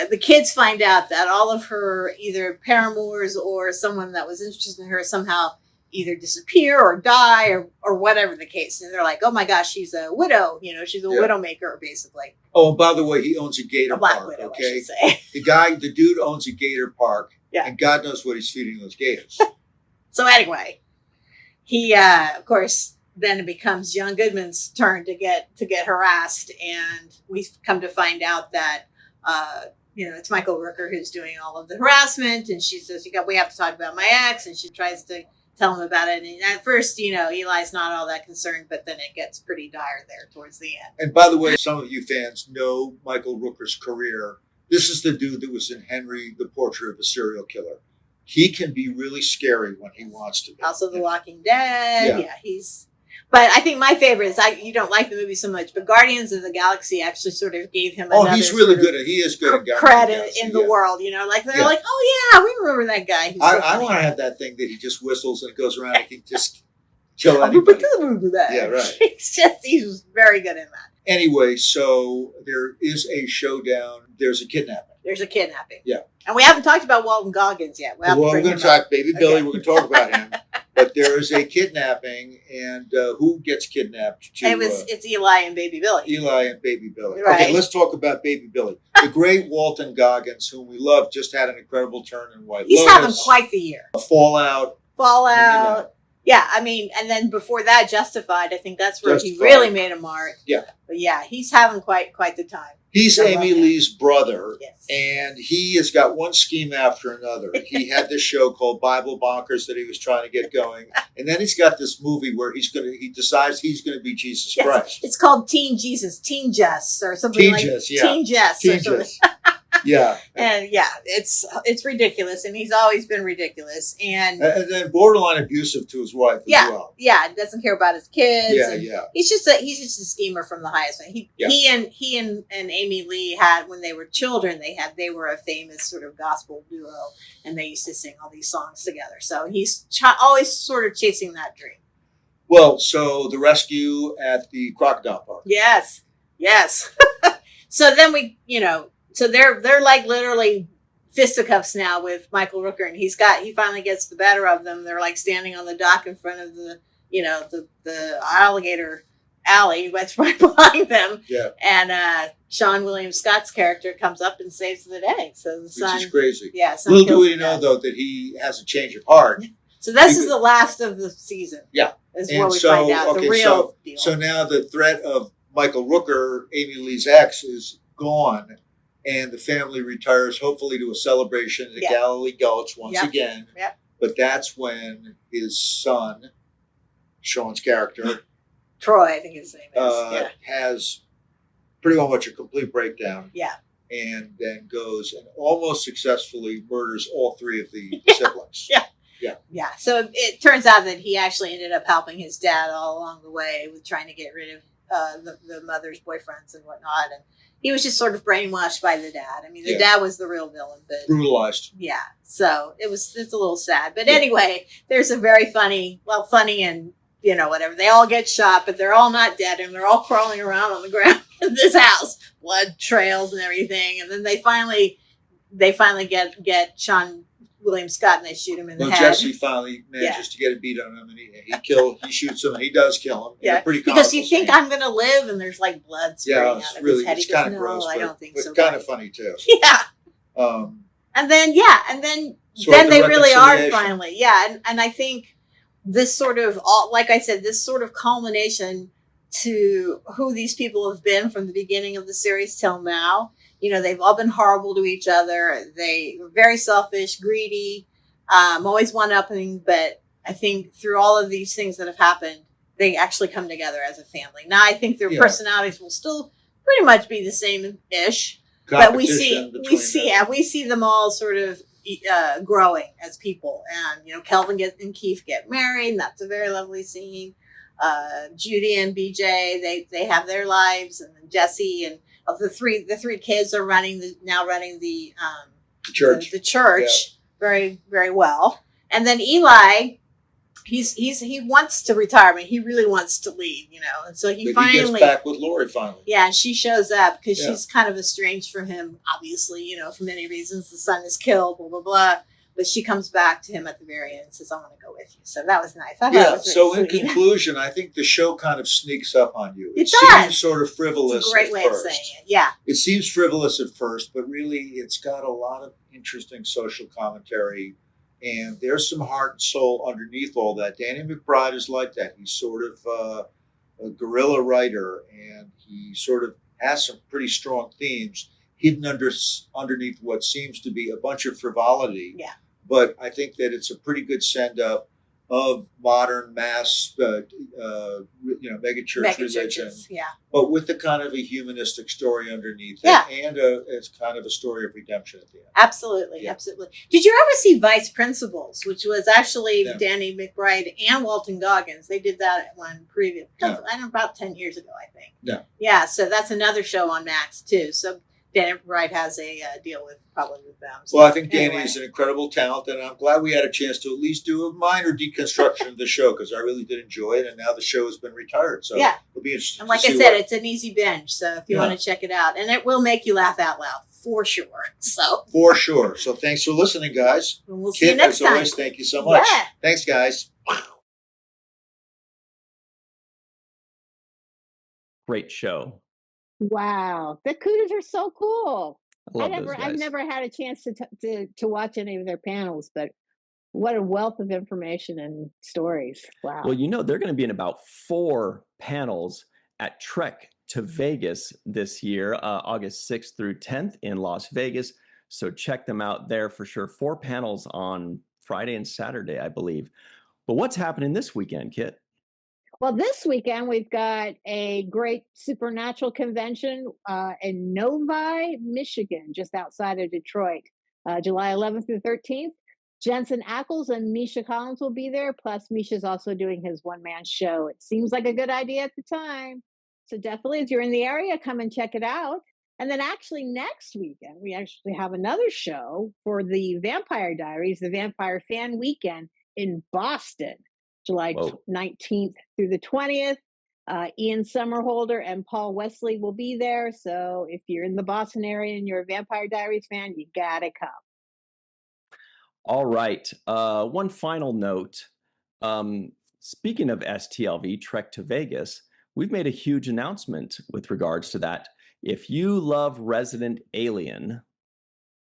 F: the kids find out that all of her either paramours or someone that was interested in her somehow either disappear or die or whatever the case. And they're like, oh my gosh, she's a widow. She's a widowmaker, basically.
C: Oh, and by the way, he owns a gator
F: Black
C: park.
F: widow,
C: Okay,
F: I should say.
C: the dude owns a gator park.
F: Yeah.
C: And God knows what he's feeding those gators.
F: So anyway, he of course then it becomes John Goodman's turn to get harassed, and we come to find out that it's Michael Rooker who's doing all of the harassment, and she says, we have to talk about my ex, and she tries to tell him about it. And at first, Eli's not all that concerned, but then it gets pretty dire there towards the end.
C: And by the way, some of you fans know Michael Rooker's career. This is the dude that was in Henry, the Portrait of a Serial Killer. He can be really scary when he wants to be.
F: Also The Walking Dead. Yeah, But I think my favorite is, you don't like the movie so much, but Guardians of the Galaxy actually sort of gave him another
C: he's really good. He is good at
F: credit in the world, They're like, oh yeah, we remember that guy.
C: I want to have that thing that he just whistles and it goes around and he can just kill anybody. Yeah, right.
F: He's very good in that.
C: Anyway, so there is a showdown. There's a kidnapping.
F: There's a kidnapping.
C: Yeah.
F: And we haven't talked about Walton Goggins yet.
C: We're going to talk Baby Billy. We're going to talk about him. But there is a kidnapping, and who gets kidnapped?
F: It's Eli and Baby Billy.
C: Eli and Baby Billy.
F: Right.
C: Okay, let's talk about Baby Billy. The great Walton Goggins, whom we love, just had an incredible turn in White Lotus.
F: He's having quite the year.
C: Fallout.
F: Yeah, I mean, and then before that, Justified. I think that's where
C: Justified.
F: He really made a mark.
C: Yeah.
F: But yeah, he's having quite the time.
C: He's Amy Lee's brother,
F: yes,
C: and he has got one scheme after another. He had this show called Bible Bonkers that he was trying to get going, and then he's got this movie where he decides he's going to be Jesus Christ.
F: It's called Teen Jesus, Teen Jess, or something like that. Teen Jess.
C: Teen Jess. Yeah.
F: And it's ridiculous, and he's always been ridiculous, and
C: then borderline abusive to his wife as well.
F: Yeah, doesn't care about his kids.
C: Yeah.
F: He's just a schemer from the highest one. He and Amy Lee had, when they were children, they were a famous sort of gospel duo, and they used to sing all these songs together. So he's always sort of chasing that dream.
C: Well, so the rescue at the crocodile park.
F: Yes. So then so they're like literally fisticuffs now with Michael Rooker, and he finally gets the better of them. They're like standing on the dock in front of the alligator alley that's right behind them.
C: Yeah.
F: And Sean William Scott's character comes up and saves the day. So the son,
C: which is crazy.
F: Yeah.
C: Little do we know though that he has a change of heart.
F: So this is the last of the season.
C: Yeah.
F: Is where we find out the real deal.
C: So now the threat of Michael Rooker, Amy Lee's ex, is gone. And the family retires, hopefully, to a celebration at Galilee Gulch once again.
F: Yep.
C: But that's when his son, Sean's character,
F: Troy, I think his name is,
C: has pretty much a complete breakdown.
F: Yeah.
C: And then goes and almost successfully murders all three of the siblings.
F: Yeah. Yeah. So it turns out that he actually ended up helping his dad all along the way with trying to get rid of the mother's boyfriends and whatnot. And he was just sort of brainwashed by the dad. I mean, the dad was the real villain, but
C: Brutalized.
F: yeah. So it's a little sad. But anyway, there's a very funny and, you know, whatever. They all get shot, but they're all not dead, and they're all crawling around on the ground in this house, blood trails and everything. And then they finally get Sean William Scott, and they shoot him in the head.
C: Jesse finally manages to get a beat on him, and he shoots him, and he does kill him.
F: Yeah, because you think I'm going to live, and there's like blood spraying out of his head.
C: It's
F: He goes,
C: kind of gross,
F: I don't think so.
C: It's kind of funny too.
F: Yeah. And then they really are finally. Yeah, and I think this sort of, like I said, this sort of culmination to who these people have been from the beginning of the series till now. You know, they've all been horrible to each other. They were very selfish, greedy, always one-upping. But I think through all of these things that have happened, they actually come together as a family. Now, I think their personalities will still pretty much be the same-ish. But we see them all sort of growing as people. And, you know, Kelvin and Keith get married, and that's a very lovely scene. Judy and BJ, they have their lives, and then Jesse and the three kids are running the church. The church very, very well. And then Eli, he wants to retire. I mean, he really wants to leave, you know. And so he gets back
C: with Lori finally.
F: Yeah, and she shows up because she's kind of estranged from him, obviously, you know, for many reasons. The son is killed, blah blah blah. But she comes back to him at the very end and says, "I want to go with you." So that was nice. I thought it was
C: so
F: really
C: in
F: sweet.
C: Conclusion, I think the show kind of sneaks up on you.
F: It
C: seems
F: does.
C: Sort of frivolous.
F: It's a great way of saying it. Yeah.
C: It seems frivolous at first, but really it's got a lot of interesting social commentary, and there's some heart and soul underneath all that. Danny McBride is like that. He's sort of a guerrilla writer, and he sort of has some pretty strong themes hidden underneath what seems to be a bunch of frivolity.
F: Yeah.
C: But I think that it's a pretty good send-up of modern mass, megachurch religion.
F: Yeah.
C: But with the kind of a humanistic story underneath
F: Yeah.
C: it, and it's kind of a story of redemption at the end.
F: Absolutely, absolutely. Did you ever see Vice Principals, which was actually Danny McBride and Walton Goggins? They did that at one previous, about 10 years ago, I think.
C: Yeah.
F: Yeah, so that's another show on Max, too. So Danny McBride has a deal with them. So
C: well, I think Danny is an incredible talent, and I'm glad we had a chance to at least do a minor deconstruction of the show, because I really did enjoy it, and now the show has been retired. So it'll be interesting.
F: And like I said, it's an easy binge, so if you want to check it out, and it will make you laugh out loud, for sure. For
C: sure. So thanks for listening, guys.
F: And we'll see you next time.
C: Always, thank you so much.
F: Yeah.
C: Thanks, guys.
A: Great show.
B: Wow, the Okudas are so cool.
A: I've
B: never had a chance to watch any of their panels, but what a wealth of information and stories. Wow.
A: Well, you know, they're going to be in about 4 panels at Trek to Vegas this year, August 6th through 10th in Las Vegas. So check them out there for sure. 4 panels on Friday and Saturday, I believe. But what's happening this weekend, Kit?
B: Well, this weekend we've got a great supernatural convention in Novi, Michigan, just outside of Detroit, July 11th through 13th. Jensen Ackles and Misha Collins will be there. Plus, Misha's also doing his one-man show. It seems like a good idea at the time. So definitely, if you're in the area, come and check it out. And then actually next weekend, we actually have another show for the Vampire Diaries, the Vampire Fan Weekend in Boston. July 19th through the 20th. Ian Somerhalder and Paul Wesley will be there. So if you're in the Boston area and you're a Vampire Diaries fan, you gotta come.
A: All right. One final note. Speaking of STLV, Trek to Vegas, we've made a huge announcement with regards to that. If you love Resident Alien,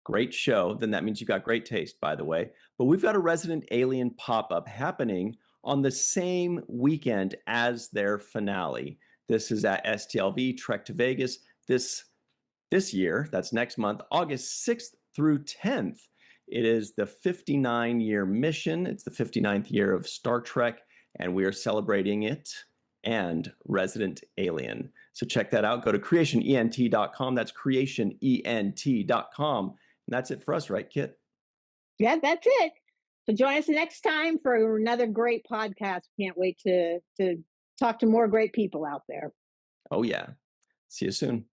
A: great show, then that means you've got great taste, by the way. But we've got a Resident Alien pop-up happening on the same weekend as their finale. This is at STLV Trek to Vegas this year. That's next month, August 6th through 10th. It is the 59-year mission. It's the 59th year of Star Trek, and we are celebrating it and Resident Alien. So check that out. Go to creationent.com. That's creationent.com. And that's it for us, right, Kit?
B: Yeah, that's it. So join us next time for another great podcast. Can't wait to talk to more great people out there.
A: Oh, yeah. See you soon.